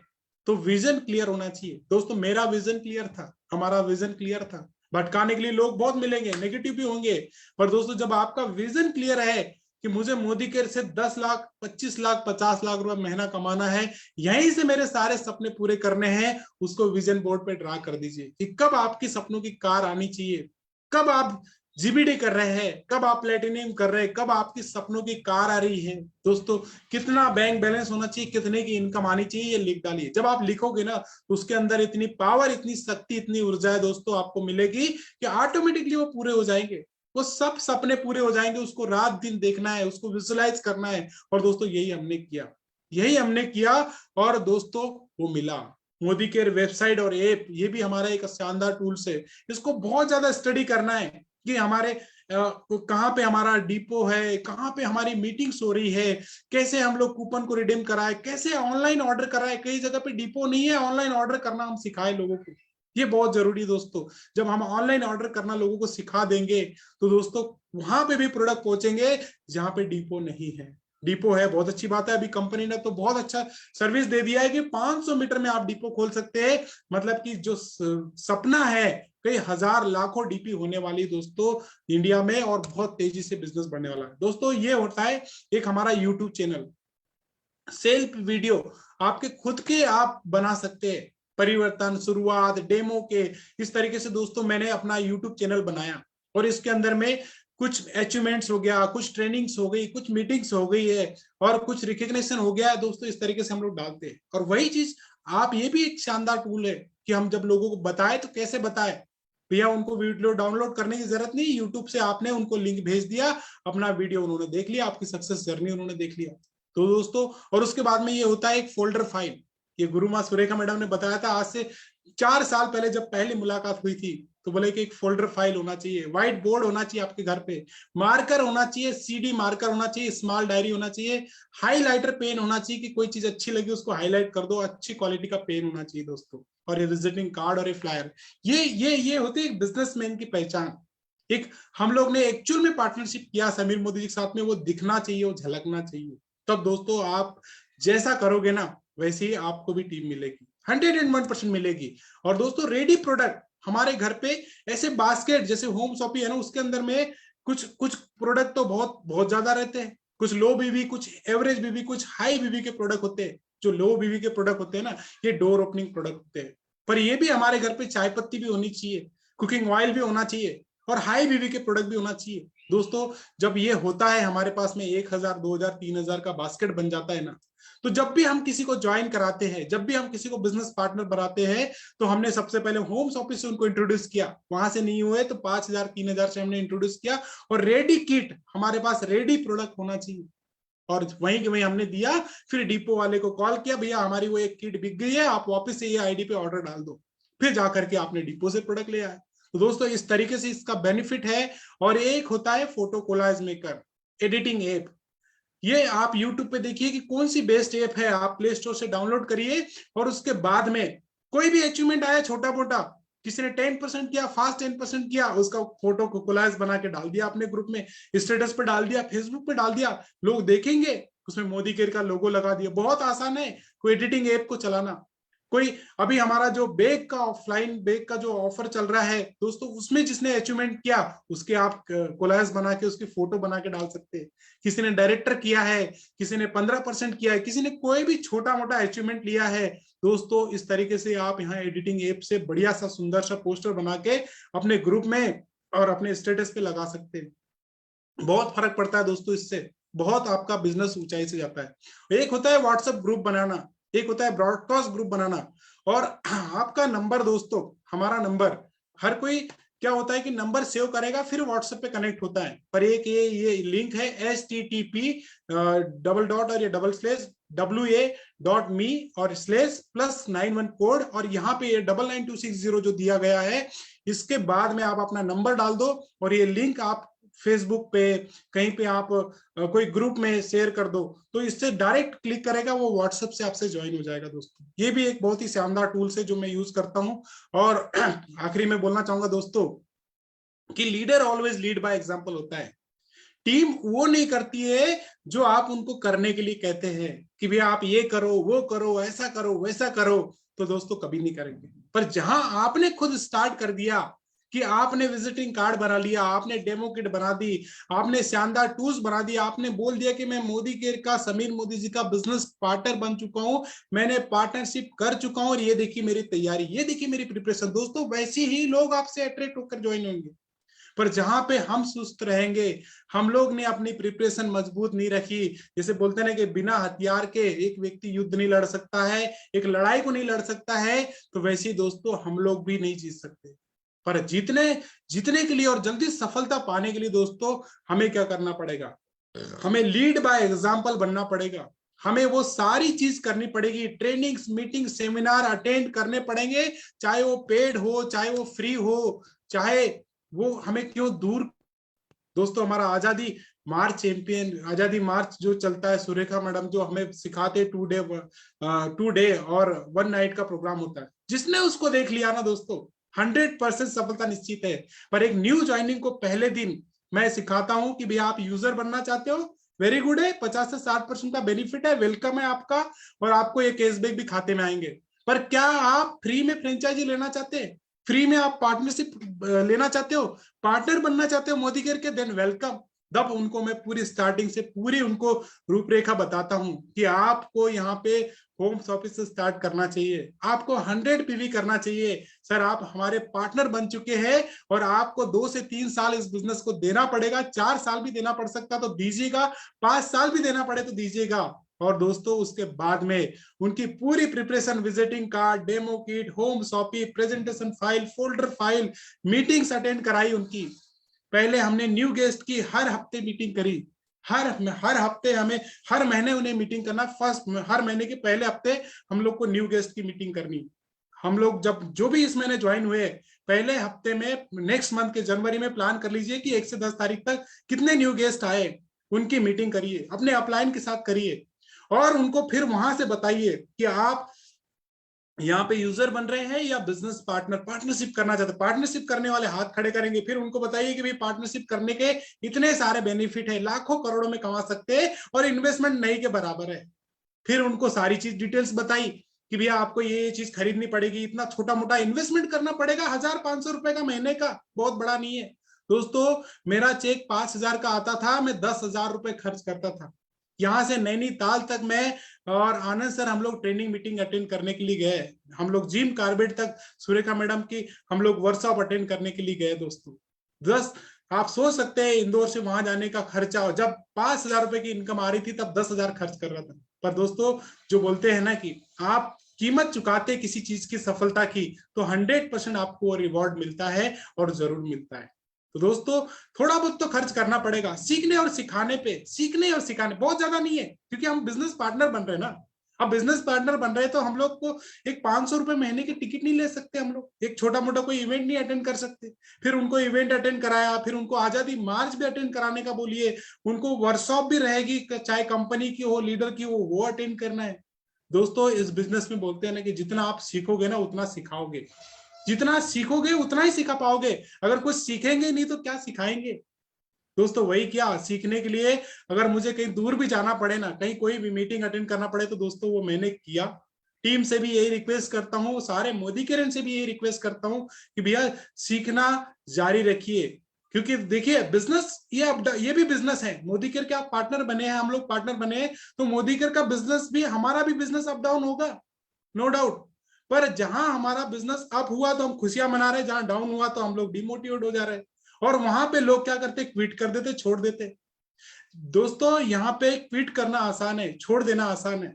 S2: तो विजन क्लियर होना चाहिए। दोस्तों मेरा विजन क्लियर था, हमारा विजन क्लियर था। भटकाने के लिए लोग बहुत मिलेंगे, नेगेटिव भी होंगे, पर दोस्तों जब आपका विजन क्लियर है कि मुझे मोदी केयर से 10 लाख 25 लाख 50 लाख रुपए महीना कमाना है, यहीं से मेरे सारे सपने पूरे करने हैं, उसको विजन बोर्ड पे ड्रा कर दीजिए कि कब आपकी सपनों की कार आनी चाहिए, कब आप जीबीडी कर रहे हैं, कब आप प्लेटिनियम कर रहे हैं, कब आपकी सपनों की कार आ रही है। दोस्तों कितना बैंक बैलेंस होना चाहिए, कितने की इनकम आनी चाहिए, ये लिख डालिए। जब आप लिखोगे ना तो उसके अंदर इतनी पावर, इतनी शक्ति, इतनी ऊर्जा है दोस्तों आपको मिलेगी कि ऑटोमेटिकली वो पूरे हो जाएंगे, वो सब सपने पूरे हो जाएंगे। उसको रात दिन देखना है, उसको विजुअलाइज करना है, और दोस्तों यही हमने किया, यही हमने किया, और दोस्तों वो मिला। मोदी केयर वेबसाइट और ऐप, ये भी हमारा एक शानदार टूल्स है। इसको बहुत ज्यादा स्टडी करना है कि हमारे कहाँ पे हमारा डिपो है, कहाँ पे हमारी मीटिंग्स हो रही है, कैसे हम लोग कूपन को रिडीम कराए, कैसे ऑनलाइन ऑर्डर कराए। कई जगह पे डिपो नहीं है, ऑनलाइन ऑर्डर करना हम सिखाए लोगों को, ये बहुत जरूरी है दोस्तों। जब हम ऑनलाइन ऑर्डर करना लोगों को सिखा देंगे तो दोस्तों वहां पे भी प्रोडक्ट पहुंचेंगे जहां पे डिपो नहीं है। डिपो है, बहुत अच्छी बात है, अभी कंपनी ने तो बहुत अच्छा सर्विस दे दिया है कि 500 मीटर में आप डिपो खोल सकते हैं। मतलब कि जो सपना है, कई हजार लाखों डीपी होने वाली दोस्तों इंडिया में, और बहुत तेजी से बिजनेस बढ़ने वाला है। दोस्तों ये होता है एक हमारा यूट्यूब चैनल, सेल्फ वीडियो आपके खुद के आप बना सकते हैं, परिवर्तन, शुरुआत, डेमो के, इस तरीके से दोस्तों मैंने अपना यूट्यूब चैनल बनाया, और इसके अंदर में कुछ अचीवमेंट्स हो गया, कुछ ट्रेनिंग्स हो गई, कुछ मीटिंग्स हो गई है, और कुछ रिकग्निशन हो गया है दोस्तों। इस तरीके से हम लोग डालते हैं, और वही चीज आप, ये भी एक शानदार टूल है कि हम जब लोगों को बताए तो कैसे बताए भैया, उनको वीडियो डाउनलोड करने की जरूरत नहीं, यूट्यूब से आपने उनको लिंक भेज दिया, अपना वीडियो उन्होंने देख लिया, आपकी सक्सेस जर्नी उन्होंने देख लिया। तो दोस्तों और उसके बाद में ये होता है एक फोल्डर फाइल। ये गुरु माँ सुरेखा मैडम ने बताया था आज से 4 साल पहले जब पहली मुलाकात हुई थी, तो बोले कि एक फोल्डर फाइल होना चाहिए, व्हाइट बोर्ड होना चाहिए आपके घर पे, मार्कर होना चाहिए, सीडी मार्कर होना चाहिए, स्मॉल डायरी होना चाहिए, हाईलाइटर पेन होना चाहिए कि कोई चीज अच्छी लगी उसको हाईलाइट कर दो, अच्छी क्वालिटी का पेन होना चाहिए दोस्तों, और ये विजिटिंग कार्ड और ये फ्लायर, ये होती है एक बिजनेसमैन की पहचान। एक हम लोग ने एक्चुअल में पार्टनरशिप किया समीर मोदी जी के साथ में, वो दिखना चाहिए, वो झलकना चाहिए। तब दोस्तों आप जैसा करोगे ना वैसे ही आपको भी टीम मिलेगी, 101% मिलेगी। और दोस्तों रेडी प्रोडक्ट हमारे घर पे ऐसे बास्केट जैसे होम शॉपी है ना, उसके अंदर में कुछ कुछ प्रोडक्ट तो बहुत बहुत ज्यादा रहते हैं, कुछ लो बीवी, कुछ एवरेज बीवी, कुछ हाई बीवी के प्रोडक्ट होते हैं। जो लो बीवी के प्रोडक्ट होते हैं ना, ये डोर ओपनिंग प्रोडक्ट होते हैं, पर ये भी हमारे घर पे चाय पत्ती भी होनी चाहिए, कुकिंग ऑयल भी होना चाहिए, और हाई बीवी के प्रोडक्ट भी होना चाहिए। दोस्तों जब ये होता है हमारे पास में 1000 2000 3000 का बास्केट बन जाता है ना, तो जब भी हम किसी को ज्वाइन कराते हैं, जब भी हम किसी को बिजनेस पार्टनर बनाते हैं, तो हमने सबसे पहले होम्स ऑफिस से उनको इंट्रोड्यूस किया, वहां से नहीं हुए तो 5000 3000 से हमने इंट्रोड्यूस किया, और रेडी किट, हमारे पास रेडी प्रोडक्ट होना चाहिए, और वहीं के वहीं हमने दिया। फिर डिपो वाले को कॉल किया, भैया हमारी वो एक किट बिक गई है, आप वापस से ये आईडी पे ऑर्डर डाल दो, फिर जाकर के आपने डिपो से प्रोडक्ट ले आए। तो दोस्तों इस तरीके से इसका बेनिफिट है। और एक होता है photo collage maker editing app, ये आप YouTube पे देखिए कि कौन सी बेस्ट ऐप है, आप प्ले स्टोर से डाउनलोड करिए, और उसके बाद में कोई भी अचीवमेंट आया छोटा मोटा, किसी ने 10% किया, फास्ट 10% किया, उसका फोटो को कोलाज बना के डाल दिया अपने ग्रुप में, स्टेटस पे डाल दिया, फेसबुक पे डाल दिया, लोग देखेंगे, उसमें मोदी केयर का लोगो लगा दिया। बहुत आसान है कोई एडिटिंग ऐप को चलाना। कोई अभी हमारा जो बैग का ऑफलाइन बैग का जो ऑफर चल रहा है दोस्तों, उसमें जिसने अचीवमेंट किया उसके आप कोलाज बना के उसकी फोटो बना के डाल सकते हैं। किसी ने डायरेक्टर किया है, किसी ने 15% किया है, किसी ने कोई भी छोटा मोटा अचीवमेंट लिया है दोस्तों, इस तरीके से आप यहाँ एडिटिंग ऐप से बढ़िया सा सुंदर सा पोस्टर बना के अपने ग्रुप में और अपने स्टेटस पे लगा सकते हैं। बहुत फर्क पड़ता है दोस्तों, इससे बहुत आपका बिजनेस ऊंचाई से जाता है। एक होता है व्हाट्सएप ग्रुप बनाना, एक होता है ब्रॉडकास्ट ग्रुप बनाना, और आपका नंबर दोस्तों, हमारा नंबर हर कोई क्या होता है कि नंबर सेव करेगा फिर व्हाट्सएप पे कनेक्ट होता है। पर एक ये लिंक है HTTP डबल डॉट और ये डबल स्लेश WA.me और स्लेश +91 कोड, और यहाँ पे ये 99260 जो दिया गया है, इसके बाद में आप अपना नंबर डाल दो और ये लिंक आप फेसबुक पे कहीं पे आप कोई ग्रुप में शेयर कर दो, तो इससे डायरेक्ट क्लिक करेगा, वो व्हाट्सएप से आपसे ज्वाइन हो जाएगा दोस्तों। ये भी एक बहुत ही शानदार टूल्स है जो मैं यूज करता हूँ। और आखिरी में बोलना चाहूंगा दोस्तों कि leader always lead by example होता है। टीम वो नहीं करती है जो आप उनको करने के लिए कहते हैं कि भैया आप ये करो, वो करो, ऐसा करो, वैसा करो, तो दोस्तों कभी नहीं करेंगे। पर जहां आपने खुद स्टार्ट कर दिया कि आपने विजिटिंग कार्ड बना लिया, आपने डेमो किट बना दी, आपने शानदार टूल्स बना दिया, आपने बोल दिया कि मैं मोदी केयर का, समीर मोदी जी का बिजनेस पार्टनर बन चुका हूं, मैंने पार्टनरशिप कर चुका हूं, और ये देखिए मेरी तैयारी, ये देखिए मेरी प्रिपरेशन, दोस्तों वैसे ही लोग आपसे अट्रैक्ट होकर ज्वाइन होंगे। पर जहां पे हम सुस्त रहेंगे, हम लोग ने अपनी प्रिपरेशन मजबूत नहीं रखी, जैसे बोलते हैं ना कि बिना हथियार के एक व्यक्ति युद्ध नहीं लड़ सकता है, एक लड़ाई को नहीं लड़ सकता है, तो वैसे ही दोस्तों हम लोग भी नहीं जीत सकते। पर जीतने के लिए और जल्दी सफलता पाने के लिए दोस्तों हमें क्या करना पड़ेगा, हमें लीड बाय एग्जांपल बनना पड़ेगा। हमें वो सारी चीज करनी पड़ेगी, ट्रेनिंग्स, मीटिंग, सेमिनार अटेंड करने पड़ेंगे, चाहे वो पेड हो, चाहे वो फ्री हो, चाहे वो हमें क्यों दूर। दोस्तों हमारा आजादी मार्च चैंपियन, आजादी मार्च जो चलता है, सुरेखा मैडम जो हमें सिखाते 2 डे और 1 नाइट का प्रोग्राम होता है, जिसने उसको देख लिया ना दोस्तों 100% सफलता निश्चित है। पर एक न्यू ज्वाइनिंग को पहले दिन मैं सिखाता हूं कि भैया आप यूजर बनना चाहते हो, वेरी गुड है, 50 से 60% का बेनिफिट है, वेलकम है आपका, और आपको ये कैशबैक भी खाते में आएंगे। पर क्या आप फ्री में फ्रेंचाइजी लेना चाहते हैं, फ्री में आप पार्टनरशिप लेना चाहते हो, पार्टनर बनना चाहते हो मोदी केयर के, देन वेलकम। तब उनको मैं पूरी स्टार्टिंग से पूरी उनको रूपरेखा बताता हूं कि आपको यहाँ पे होम ऑफिस से स्टार्ट करना चाहिए, आपको 100 PV करना चाहिए। सर आप हमारे पार्टनर बन चुके हैं और आपको 2 से 3 साल इस बिजनेस को देना पड़ेगा, 4 साल भी देना पड़ सकता तो दीजिएगा, 5 साल भी देना पड़े तो दीजिएगा। और दोस्तों उसके बाद में उनकी पूरी preparation, visiting card, demo kit, home shoppe, presentation file, folder file, meetings attend कराई उनकी। पहले हमने न्यू गेस्ट की हर हफ्ते मीटिंग करी, हर हफ्ते हमें हर महीने उन्हें मीटिंग करना, हर महीने के पहले हफ्ते हम लोग को न्यू गेस्ट की मीटिंग करनी। हम लोग जब जो भी इस महीने ज्वाइन हुए, पहले हफ्ते में नेक्स्ट मंथ के जनवरी में प्लान कर लीजिए कि 1 से 10 तारीख तक कितने न्यू गेस्ट आए, उनकी मीटिंग करिए, अपने अपलाइन के साथ करिए, और उनको फिर वहां से बताइए कि आप यहाँ पे यूजर बन रहे हैं या बिजनेस पार्टनर, पार्टनरशिप करना चाहते हैं। पार्टनरशिप करने वाले हाथ खड़े करेंगे, फिर उनको बताइए कि भाई पार्टनरशिप करने के इतने सारे बेनिफिट है, लाखों करोड़ों में कमा सकते हैं और इन्वेस्टमेंट नहीं के बराबर है। फिर उनको सारी चीज डिटेल्स बताई कि भैया आपको ये चीज खरीदनी पड़ेगी, इतना छोटा मोटा इन्वेस्टमेंट करना पड़ेगा, 1000-500 रुपए का महीने का, बहुत बड़ा नहीं है दोस्तों। मेरा चेक 5000 का आता था, मैं 10,000 रुपए खर्च करता था। यहाँ से नैनीताल तक मैं और आनंद सर हम लोग ट्रेनिंग मीटिंग अटेंड करने के लिए गए, हम लोग जिम कार्बेट तक सुरेखा मैडम की हम लोग वर्कशॉप अटेंड करने के लिए गए दोस्तों। 10 आप सोच सकते हैं इंदौर से वहां जाने का खर्चा, जब 5,000 रुपए की इनकम आ रही थी तब 10,000 खर्च कर रहा था। पर दोस्तों जो बोलते हैं ना कि आप कीमत चुकाते किसी चीज की सफलता की, तो 100% आपको रिवॉर्ड मिलता है और जरूर मिलता है। तो दोस्तों थोड़ा बहुत तो खर्च करना पड़ेगा सीखने और सिखाने पे, सीखने और सिखाने, बहुत ज्यादा नहीं है, क्योंकि हम बिजनेस पार्टनर बन रहे हैं ना। अब बिजनेस पार्टनर बन रहे हैं तो हम लोग को एक 500 रुपए महीने की टिकट नहीं ले सकते, हम लोग एक छोटा मोटा कोई इवेंट नहीं अटेंड कर सकते। फिर उनको इवेंट अटेंड कराया, फिर उनको आजादी मार्च भी अटेंड कराने का बोलिए, उनको वर्कशॉप भी रहेगी, चाहे कंपनी की हो, लीडर की हो, वो अटेंड करना है। दोस्तों इस बिजनेस में बोलते हैं ना कि जितना आप सीखोगे ना उतना सिखाओगे, जितना सीखोगे उतना ही सिखा पाओगे। अगर कुछ सीखेंगे नहीं तो क्या सिखाएंगे दोस्तों। वही क्या, सीखने के लिए अगर मुझे कहीं दूर भी जाना पड़े ना, कहीं कोई भी मीटिंग अटेंड करना पड़े, तो दोस्तों वो मैंने किया। टीम से भी यही रिक्वेस्ट करता हूँ, सारे मोदी केयर से भी यही रिक्वेस्ट करता हूँ कि भैया सीखना जारी रखिए, क्योंकि देखिए बिजनेस ये भी बिजनेस है। मोदी केयर के आप पार्टनर बने हैं, हम लोग पार्टनर बने हैं, तो मोदी केयर का बिजनेस भी, हमारा भी बिजनेस अप डाउन होगा, नो डाउट। पर जहां हमारा बिजनेस अप हुआ तो हम खुशियां मना रहे, जहां डाउन हुआ तो हम लोग डिमोटिवेट हो जा रहे, और वहां पे लोग क्या करते, क्विट कर देते, छोड़ देते। दोस्तों यहाँ पे क्विट करना आसान है, छोड़ देना आसान है।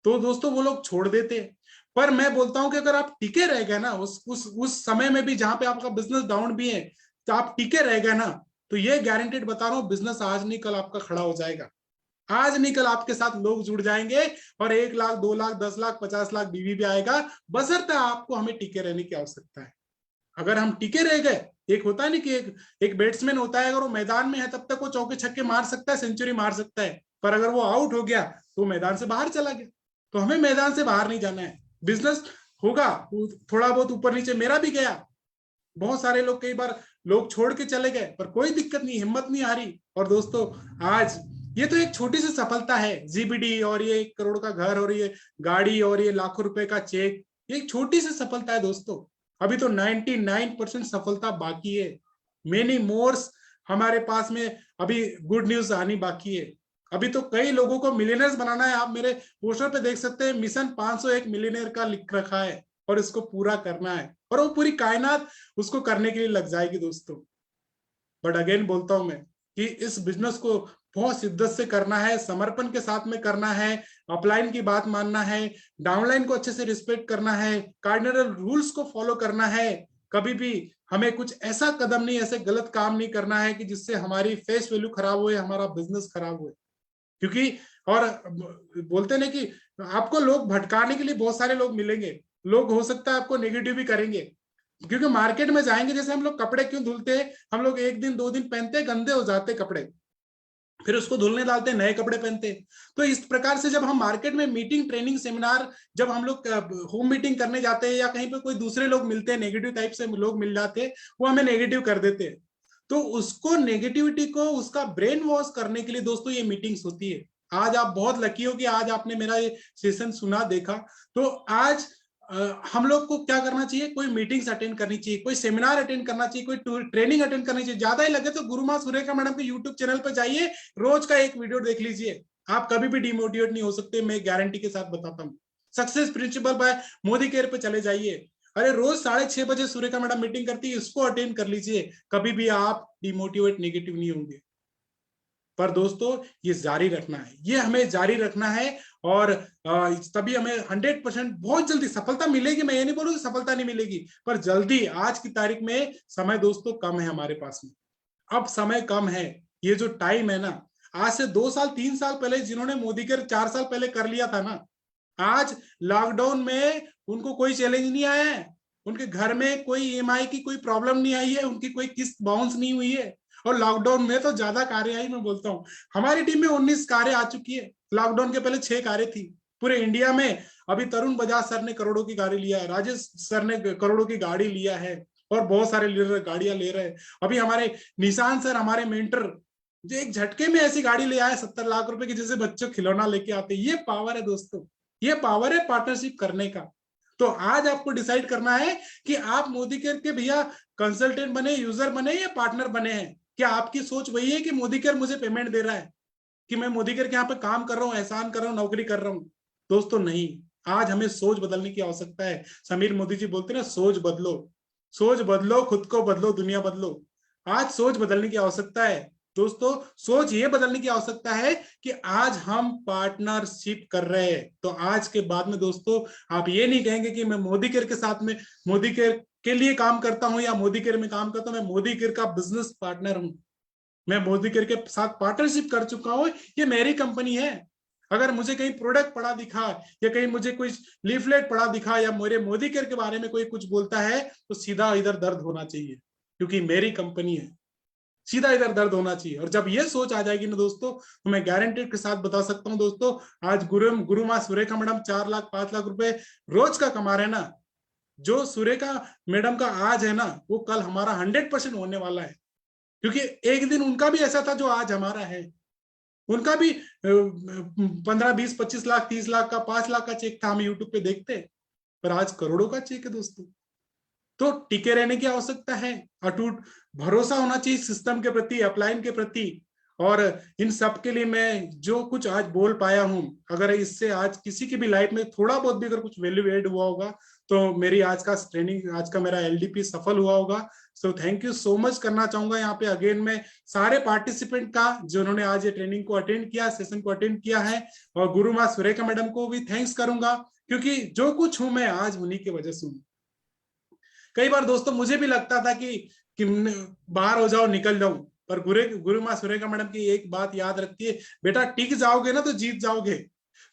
S2: तो दोस्तों वो लोग छोड़ देते, पर मैं बोलता हूं कि अगर आप टिके रह गए ना उस समय में भी जहां पे आपका बिजनेस डाउन भी है, तो आप टिके रह गए ना, तो ये गारंटेड बता रहा हूं, बिजनेस आज नहीं कल आपका खड़ा हो जाएगा। आज नहीं कल आपके साथ लोग जुड़ जाएंगे और 1 लाख 2 लाख 10 लाख 50 लाख बीवी भी आएगा, बशर्ते आपको हमें टिके रहने की आवश्यकता है। अगर हम टिके रह गए, एक होता है नहीं कि एक बैट्समैन होता है, अगर वो मैदान में है तब तक वो चौके छक्के मार सकता है, सेंचुरी मार सकता है, पर अगर वो आउट हो गया तो मैदान से बाहर चला गया। तो हमें मैदान से बाहर नहीं जाना है। बिजनेस होगा थोड़ा बहुत ऊपर नीचे, मेरा भी गया, बहुत सारे लोग कई बार लोग छोड़ के चले गए, पर कोई दिक्कत नहीं, हिम्मत नहीं हारी। और दोस्तों आज ये तो एक छोटी सी सफलता है, जीबीडी और ये 1 करोड़ का घर और ये गाड़ी और ये लाखों रुपए का चेक, ये एक छोटी सी सफलता है दोस्तों। अभी तो 99% सफलता बाकी है, मेनी मोर्स हमारे पास में अभी गुड न्यूज आनी बाकी है। अभी तो कई लोगों को मिलियनर्स बनाना है। आप मेरे पोस्टर पे देख सकते हैं, मिशन 501 मिलियनर का लिख रखा है और इसको पूरा करना है, और वो पूरी कायनात उसको करने के लिए लग जाएगी दोस्तों। बट अगेन बोलता हूं मैं कि इस बिजनेस को बहुत शिद्दत से करना है, समर्पण के साथ में करना है, अपलाइन की बात मानना है, डाउनलाइन को अच्छे से रिस्पेक्ट करना है, कार्डिनल रूल्स को फॉलो करना है। कभी भी हमें कुछ ऐसा कदम नहीं, ऐसे गलत काम नहीं करना है कि जिससे हमारी फेस वैल्यू खराब हो या हमारा बिजनेस खराब हो। क्योंकि और बोलते ना कि आपको लोग भटकाने के लिए बहुत सारे लोग मिलेंगे, लोग हो सकता है आपको नेगेटिव भी करेंगे, क्योंकि मार्केट में जाएंगे, जैसे हम लोग कपड़े क्यों धुलते हैं, हम लोग 1 दिन 2 दिन पहनते हैं, गंदे हो जाते कपड़े, फिर उसको धुलने डालते, नए कपड़े पहनते। तो इस प्रकार से जब हम मार्केट में मीटिंग ट्रेनिंग सेमिनार, जब हम लोग होम मीटिंग करने जाते हैं या कहीं पे कोई दूसरे लोग मिलते हैं, नेगेटिव टाइप से लोग मिल जाते हैं, वो हमें नेगेटिव कर देते हैं। तो उसको नेगेटिविटी को उसका ब्रेन वॉश करने के लिए दोस्तों ये मीटिंग्स होती है। आज आप बहुत लकी हो कि आज आपने मेरा ये सेशन सुना देखा। तो आज हम लोग को क्या करना चाहिए, कोई मीटिंग्स अटेंड करनी चाहिए, कोई सेमिनार अटेंड करना चाहिए, कोई ट्रेनिंग अटेंड करनी चाहिए। ज्यादा ही लगे तो गुरु माँ सुरेखा मैडम के यूट्यूब चैनल पर जाइए, रोज का एक वीडियो देख लीजिए, आप कभी भी डिमोटिवेट नहीं हो सकते, मैं गारंटी के साथ बताता हूँ। Success principal bye Modi care पे चले जाइए, अरे रोज 6:30 बजे सुरेखा मैडम मीटिंग करती है, इसको अटेंड कर लीजिए, कभी भी आप डिमोटिवेट नेगेटिव नहीं होंगे। पर दोस्तों ये जारी रखना है, ये हमें जारी रखना है, और तभी हमें 100% बहुत जल्दी सफलता मिलेगी। मैं ये नहीं बोलूँ सफलता नहीं मिलेगी, पर जल्दी, आज की तारीख में समय दोस्तों कम है हमारे पास में, अब समय कम है। ये जो टाइम है ना, आज से 2 साल 3 साल पहले जिन्होंने मोदी के 4 साल पहले कर लिया था ना, आज लॉकडाउन में उनको कोई चैलेंज नहीं आया है, उनके घर में कोई ईएमआई की कोई प्रॉब्लम नहीं आई है, उनकी कोई किस्त बाउंस नहीं हुई है। और लॉकडाउन में तो ज्यादा कारें आई, मैं बोलता हूँ हमारी टीम में 19 कारें आ चुकी है, लॉकडाउन के पहले 6 कारें थी पूरे इंडिया में। अभी तरुण बजाज सर ने करोड़ों की गाड़ी लिया है, राजेश सर ने करोड़ों की गाड़ी लिया है, और बहुत सारे लीडर गाड़ियां ले रहे हैं। अभी हमारे निशान सर, हमारे मेंटर, जो एक झटके में ऐसी गाड़ी ले आए 70 लाख रुपए की, जैसे बच्चों खिलौना लेके आते। ये पावर है दोस्तों, ये पावर है पार्टनरशिप करने का। तो आज आपको डिसाइड करना है कि आप मोदी केयर के भैया कंसल्टेंट बने, यूजर बने या पार्टनर बने हैं। क्या आपकी सोच वही है कि मोदी केयर मुझे पेमेंट दे रहा है, कि मैं मोदी केयर के यहाँ पे काम कर रहा हूँ, एहसान कर रहा हूँ, नौकरी कर रहा हूँ? दोस्तों नहीं, आज हमें सोच बदलने की आवश्यकता है। समीर मोदी जी बोलते हैं ना, सोच बदलो, सोच बदलो, खुद को बदलो, दुनिया बदलो। आज सोच बदलने की आवश्यकता है दोस्तों। सोच ये बदलने की आवश्यकता है कि आज हम पार्टनरशिप कर रहे हैं। तो आज के बाद में दोस्तों आप ये नहीं कहेंगे कि मैं मोदी केयर के साथ में, मोदी केयर के लिए काम करता हूं या मोदी केयर में काम करता हूं, मैं मोदी केयर का बिजनेस पार्टनर हूं, मैं मोदी केयर के साथ पार्टनरशिप कर चुका हूं, ये मेरी कंपनी है। अगर मुझे कहीं प्रोडक्ट पड़ा दिखा या कहीं मुझे कोई लीफलेट पड़ा दिखा या मेरे मोदी केयर के बारे में कोई कुछ बोलता है, तो सीधा इधर दर्द होना चाहिए, क्योंकि मेरी कंपनी है, सीधा इधर दर्द होना चाहिए। और जब ये सोच आ जाएगी ना दोस्तों, तो मैं गारंटेड के साथ बता सकता हूं दोस्तों, आज गुरु माँ सुरेखा मैडम 4 लाख 5 लाख रुपए रोज का कमा रहे हैं ना, जो सुरेखा मैडम का आज है ना, वो कल हमारा 100% होने वाला है। क्योंकि एक दिन उनका भी ऐसा था जो आज हमारा है, उनका भी 15 20 25 लाख 30 लाख का 5 लाख का चेक था, हम यूट्यूब पे देखते, पर आज करोड़ों का चेक है दोस्तों। तो टिके रहने की आवश्यकता है, अटूट भरोसा होना चाहिए सिस्टम के प्रति, अपलाइन के प्रति। और इन सब के लिए मैं जो कुछ आज बोल पाया हूं, अगर इससे आज किसी की भी लाइफ में थोड़ा बहुत भी अगर कुछ वैल्यू एड हुआ होगा, तो मेरी आज का ट्रेनिंग, आज का मेरा एलडीपी सफल हुआ होगा। So thank you so much करना चाहूंगा यहाँ पे अगेन मैं सारे पार्टिसिपेंट का, जिन्होंने आज ये ट्रेनिंग को अटेंड किया, सेशन को अटेंड किया है, और गुरु माँ सुरेखा मैडम को भी थैंक्स करूंगा, क्योंकि जो कुछ हूं मैं आज उन्हीं की वजह से हूँ। कई बार दोस्तों मुझे भी लगता था कि बाहर हो जाओ, निकल जाऊं, पर गुरु माँ सुरेखा मैडम की एक बात याद रखती है, बेटा टिक जाओगे ना तो जीत जाओगे,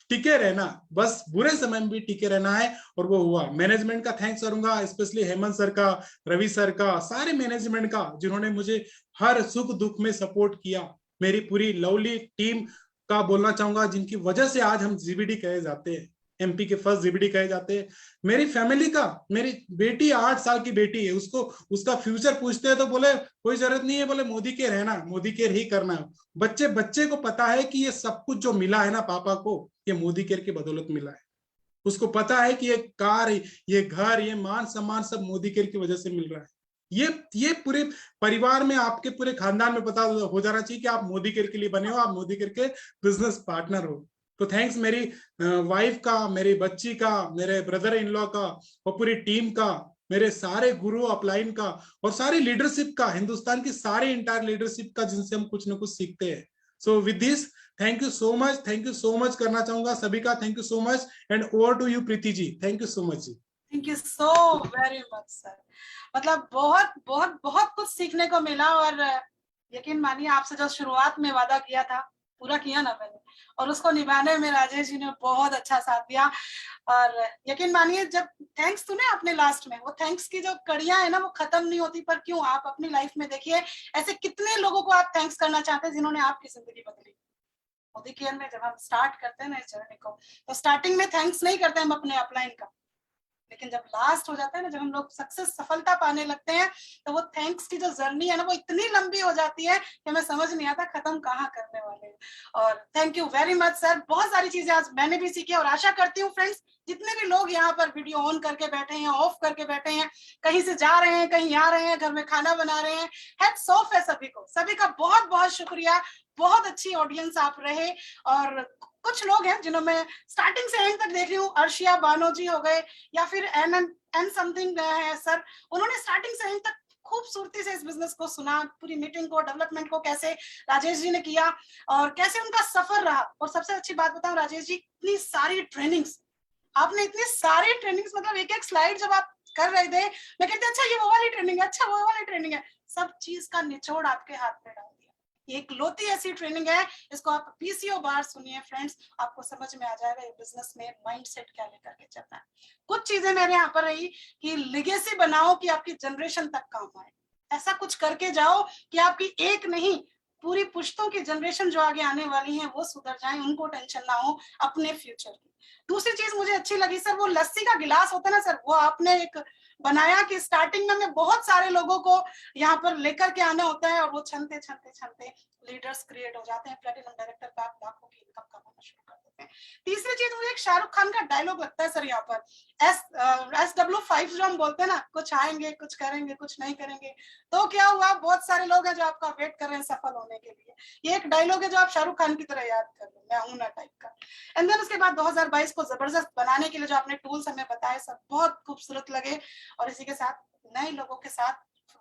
S2: टिके रहना, बस बुरे समय में भी टिके रहना है। और वो हुआ। मैनेजमेंट का थैंक्स करूंगा, स्पेशली हेमंत सर का, रवि सर का, सारे मैनेजमेंट का, जिन्होंने मुझे हर सुख दुख में सपोर्ट किया। मेरी पूरी लवली टीम का बोलना चाहूंगा, जिनकी वजह से आज हम जीबीडी कहे जाते हैं, एमपी के फर्स्ट जीबीडी कहे जाते हैं। मेरी फैमिली का, मेरी बेटी 8 साल की बेटी है, उसको उसका फ्यूचर पूछते हैं तो बोले कोई जरूरत नहीं है, बोले मोदी के रहना, मोदी केयर ही करना है। बच्चे को पता है कि ये सब कुछ जो मिला है ना पापा को, ये मोदी केयर की बदौलत मिला है। उसको पता है कि ये कार, ये घर, ये मान सम्मान सब मोदी केयर की वजह से मिल रहा है। ये पूरे परिवार में, आपके पूरे खानदान में पता हो जाना चाहिए कि आप मोदी केयर के लिए बने हो, आप मोदी केयर के बिजनेस पार्टनर हो। तो थैंक्स मेरी वाइफ का, मेरी बच्ची का, मेरे ब्रदर इन लॉ का, और पूरी टीम का, मेरे सारे गुरु अपलाइन का, और सारी लीडरशिप का, हिंदुस्तान की सारी इंटायर लीडरशिप का, जिनसे हम कुछ ना कुछ सीखते हैं। So with this thank you so much करना चाहूंगा सभी का। Thank you so much, and over to you Preeti ji. Thank you so much ji.
S1: Thank you so very much sir. मतलब बहुत बहुत बहुत कुछ सीखने को मिला, और यकीन मानिए आपसे जो शुरुआत में वादा किया था पूरा किया ना मैंने, और उसको निभाने में राजेश जी ने बहुत अच्छा साथ दिया। और यकीन मानिए जब थैंक्स तूने अपने लास्ट में, वो थैंक्स की जो कड़ियां है ना वो खत्म नहीं होती। पर क्यों, आप अपनी लाइफ में देखिए ऐसे कितने लोगों को आप थैंक्स करना चाहते हैं जिन्होंने आपकी जिंदगी बदली। मोदी केयर में जब हम स्टार्ट करते हैं ना इस जर्नी को, तो स्टार्टिंग में थैंक्स नहीं करते हम अपने अपलाइन का, लेकिन जब लास्ट हो जाता है ना, जब हम लोग सक्सेस, सफलता पाने लगते हैं, तो वो थैंक्स की जो जर्नी है ना वो इतनी लंबी हो जाती है कि हमें समझ नहीं आता खत्म कहाँ करने वाले हैं। और thank you very much sir. बहुत सारी चीजें आज मैंने भी सीखी, और आशा करती हूँ फ्रेंड्स जितने भी लोग यहाँ पर वीडियो ऑन करके बैठे हैं, ऑफ करके बैठे हैं, कहीं से जा रहे हैं, कहीं आ रहे हैं, घर में खाना बना रहे हैं, हैट्स ऑफ है सभी को, सभी का बहुत बहुत शुक्रिया। बहुत अच्छी ऑडियंस आप रहे। और कुछ लोग हैं जिन्हों मैं स्टार्टिंग से एंड तक देख रही हूँ, अर्शिया बानोजी हो गए, या फिर एन समथिंग है सर, उन्होंने स्टार्टिंग से एंड तक खूबसूरती से इस बिजनेस को सुना, पूरी मीटिंग को, डेवलपमेंट को कैसे राजेश जी ने किया और कैसे उनका सफर रहा। और सबसे अच्छी बात बताऊं राजेश जी, इतनी सारी ट्रेनिंग्स आपने, इतनी सारी ट्रेनिंग्स, मतलब एक एक स्लाइड जब आप कर रहे थे मैं कहती अच्छा ये वो वाली ट्रेनिंग है, अच्छा वो वाली ट्रेनिंग है, सब चीज का निचोड़ आपके हाथ में डाल दिया। एक लौती ऐसी ट्रेनिंग है, इसको आप पीसीओ बार सुनिए फ्रेंड्स, आपको समझ में आ जाएगा ये बिजनेस में माइंडसेट क्या लेकर के चलना है। कुछ चीजें मेरे यहाँ पर रही कि लेगेसी बनाओ कि आपकी जनरेशन तक काम आए, ऐसा कुछ करके जाओ कि आपकी एक नहीं पूरी पुश्तों की जनरेशन जो आगे आने वाली है वो सुधर जाए, उनको टेंशन ना हो अपने फ्यूचर की। दूसरी चीज मुझे अच्छी लगी सर, वो लस्सी का गिलास होता है ना सर, वो आपने एक बनाया कि स्टार्टिंग में बहुत सारे लोगों को यहाँ पर लेकर के आना होता है, और वो छनते छनते छनते लीडर्स क्रिएट हो जाते हैं, प्लेटिनम डायरेक्टर का आप लाखों की इनकम कमाना शुरू कर देते हैं। तीसरी चीज मुझे एक शाहरुख खान का डायलॉग लगता है सर यहाँ पर, SW5 जो हम बोलते हैं ना, कुछ आएंगे, कुछ करेंगे, कुछ नहीं करेंगे, तो क्या हुआ, बहुत सारे लोग हैं जो आपका वेट कर रहे हैं सफल होने के लिए। ये एक डायलॉग है जो आप शाहरुख खान की तरह याद कर लो, मैं हूं ना टाइप का। एंड देन उसके बाद 2022 को जबरदस्त बनाने के लिए जो आपने टूल्स हमें बताए सब बहुत खूबसूरत लगे। और इसी के साथ नए लोगों के साथ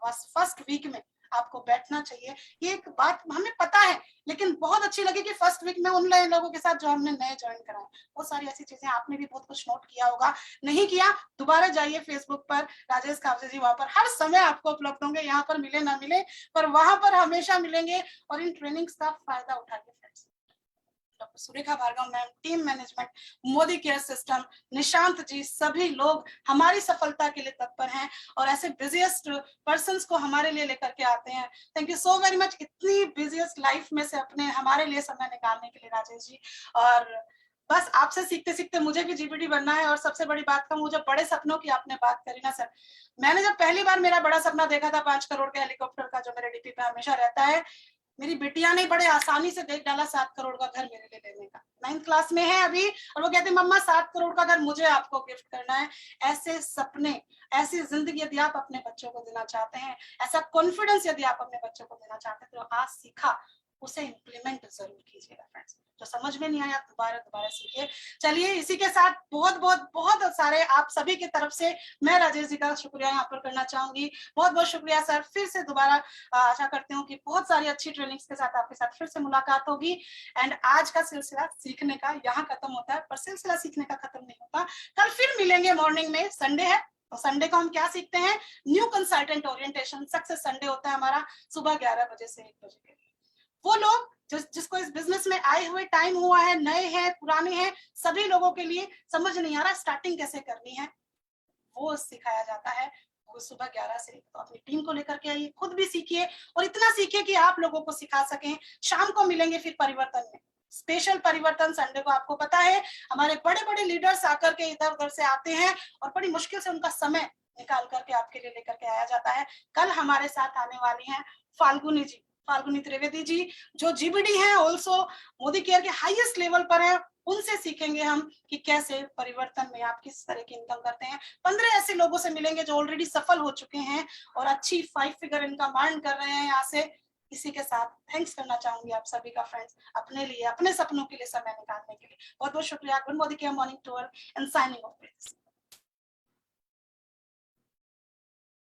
S1: फर्स्ट वीक में आपको बैठना चाहिए, ये एक बात हमें पता है, लेकिन बहुत अच्छी लगी कि फर्स्ट वीक में उन नए लोगों के साथ जो हमने नए ज्वाइन कराए, बहुत सारी ऐसी चीजें आपने भी बहुत कुछ नोट किया होगा, नहीं किया दोबारा जाइए फेसबुक पर, राजेश कावसे जी वहां पर हर समय आपको उपलब्ध होंगे, यहाँ पर मिले ना मिले पर वहां पर हमेशा मिलेंगे। और इन ट्रेनिंग्स का फायदा उठाइए friends. Doctor Surekha Bhargava ma'am, team management, Modi care system, Nishant ji, सभी लोग हमारी सफलता के लिए तत्पर हैं और ऐसे बिजिएस्ट पर्संस को हमारे लिए लेकर के आते हैं। Thank you so very much, इतनी बिजिएस्ट लाइफ में से अपने हमारे लिए समय निकालने के लिए राजेश जी। और बस आपसे सीखते सीखते मुझे भी जीपीटी बनना है। और सबसे बड़ी बात कहूँ, जो बड़े सपनों की आपने बात करी ना सर, मैंने जब पहली बार मेरा बड़ा सपना देखा था 5 करोड़ के हेलीकॉप्टर का, जो मेरे डीपी पे हमेशा रहता है, मेरी बिटिया ने बड़े आसानी से देख डाला 7 करोड़ का घर मेरे लिए लेने का। 9th क्लास में है अभी, और वो कहती मम्मा 7 करोड़ का घर मुझे आपको गिफ्ट करना है। ऐसे सपने, ऐसी जिंदगी यदि आप अपने बच्चों को देना चाहते हैं, ऐसा कॉन्फिडेंस यदि आप अपने बच्चों को देना चाहते हैं, तो आज सीखा उसे इम्प्लीमेंट जरूर कीजिएगा फ्रेंड्स। जो समझ में नहीं आया दोबारा सीखिए। चलिए, इसी के साथ बहुत सारे आप सभी की तरफ से मैं राजेश जी का शुक्रिया यहाँ पर करना चाहूंगी। बहुत शुक्रिया सर। फिर से दोबारा आशा करती हूँ कि बहुत सारी अच्छी ट्रेनिंग्स के साथ आपके साथ फिर से मुलाकात होगी। एंड आज का सिलसिला सीखने का यहाँ खत्म होता है, पर सिलसिला सीखने का खत्म नहीं होता। कल फिर मिलेंगे मॉर्निंग में, संडे है तो संडे को हम क्या सीखते हैं, new consultant orientation success Sunday होता है हमारा, सुबह 11 बजे से 1 बजे के। वो लोग जिसको इस बिजनेस में आए हुए टाइम हुआ है, नए हैं पुराने हैं, सभी लोगों के लिए समझ नहीं आ रहा स्टार्टिंग कैसे करनी है, वो सिखाया जाता है। वो सुबह 11 से, तो अपनी टीम को लेकर के आइए, खुद भी सीखिए और इतना सीखिए कि आप लोगों को सिखा सकें। शाम को मिलेंगे फिर परिवर्तन में, स्पेशल परिवर्तन संडे को। आपको पता है हमारे बड़े बड़े लीडर्स आकर के इधर उधर से आते हैं और बड़ी मुश्किल से उनका समय निकाल करके आपके लिए लेकर के आया जाता है। कल हमारे साथ आने वाली हैं फाल्गुनी त्रिवेदी जी, जो जीबीडी है, ऑल्सो मोदी केयर के हाईएस्ट लेवल पर है। उनसे सीखेंगे हम कि कैसे परिवर्तन में आप किस तरह की इनकम करते हैं। 15 ऐसे लोगों से मिलेंगे जो ऑलरेडी सफल हो चुके हैं और अच्छी 5 फिगर इनकम अर्न कर रहे हैं यहाँ से। इसी के साथ थैंक्स करना चाहूंगी आप सभी का फ्रेंड्स, अपने लिए, अपने सपनों के लिए समय निकालने के लिए। बहुत शुक्रिया। Good morning morning to all and signing of.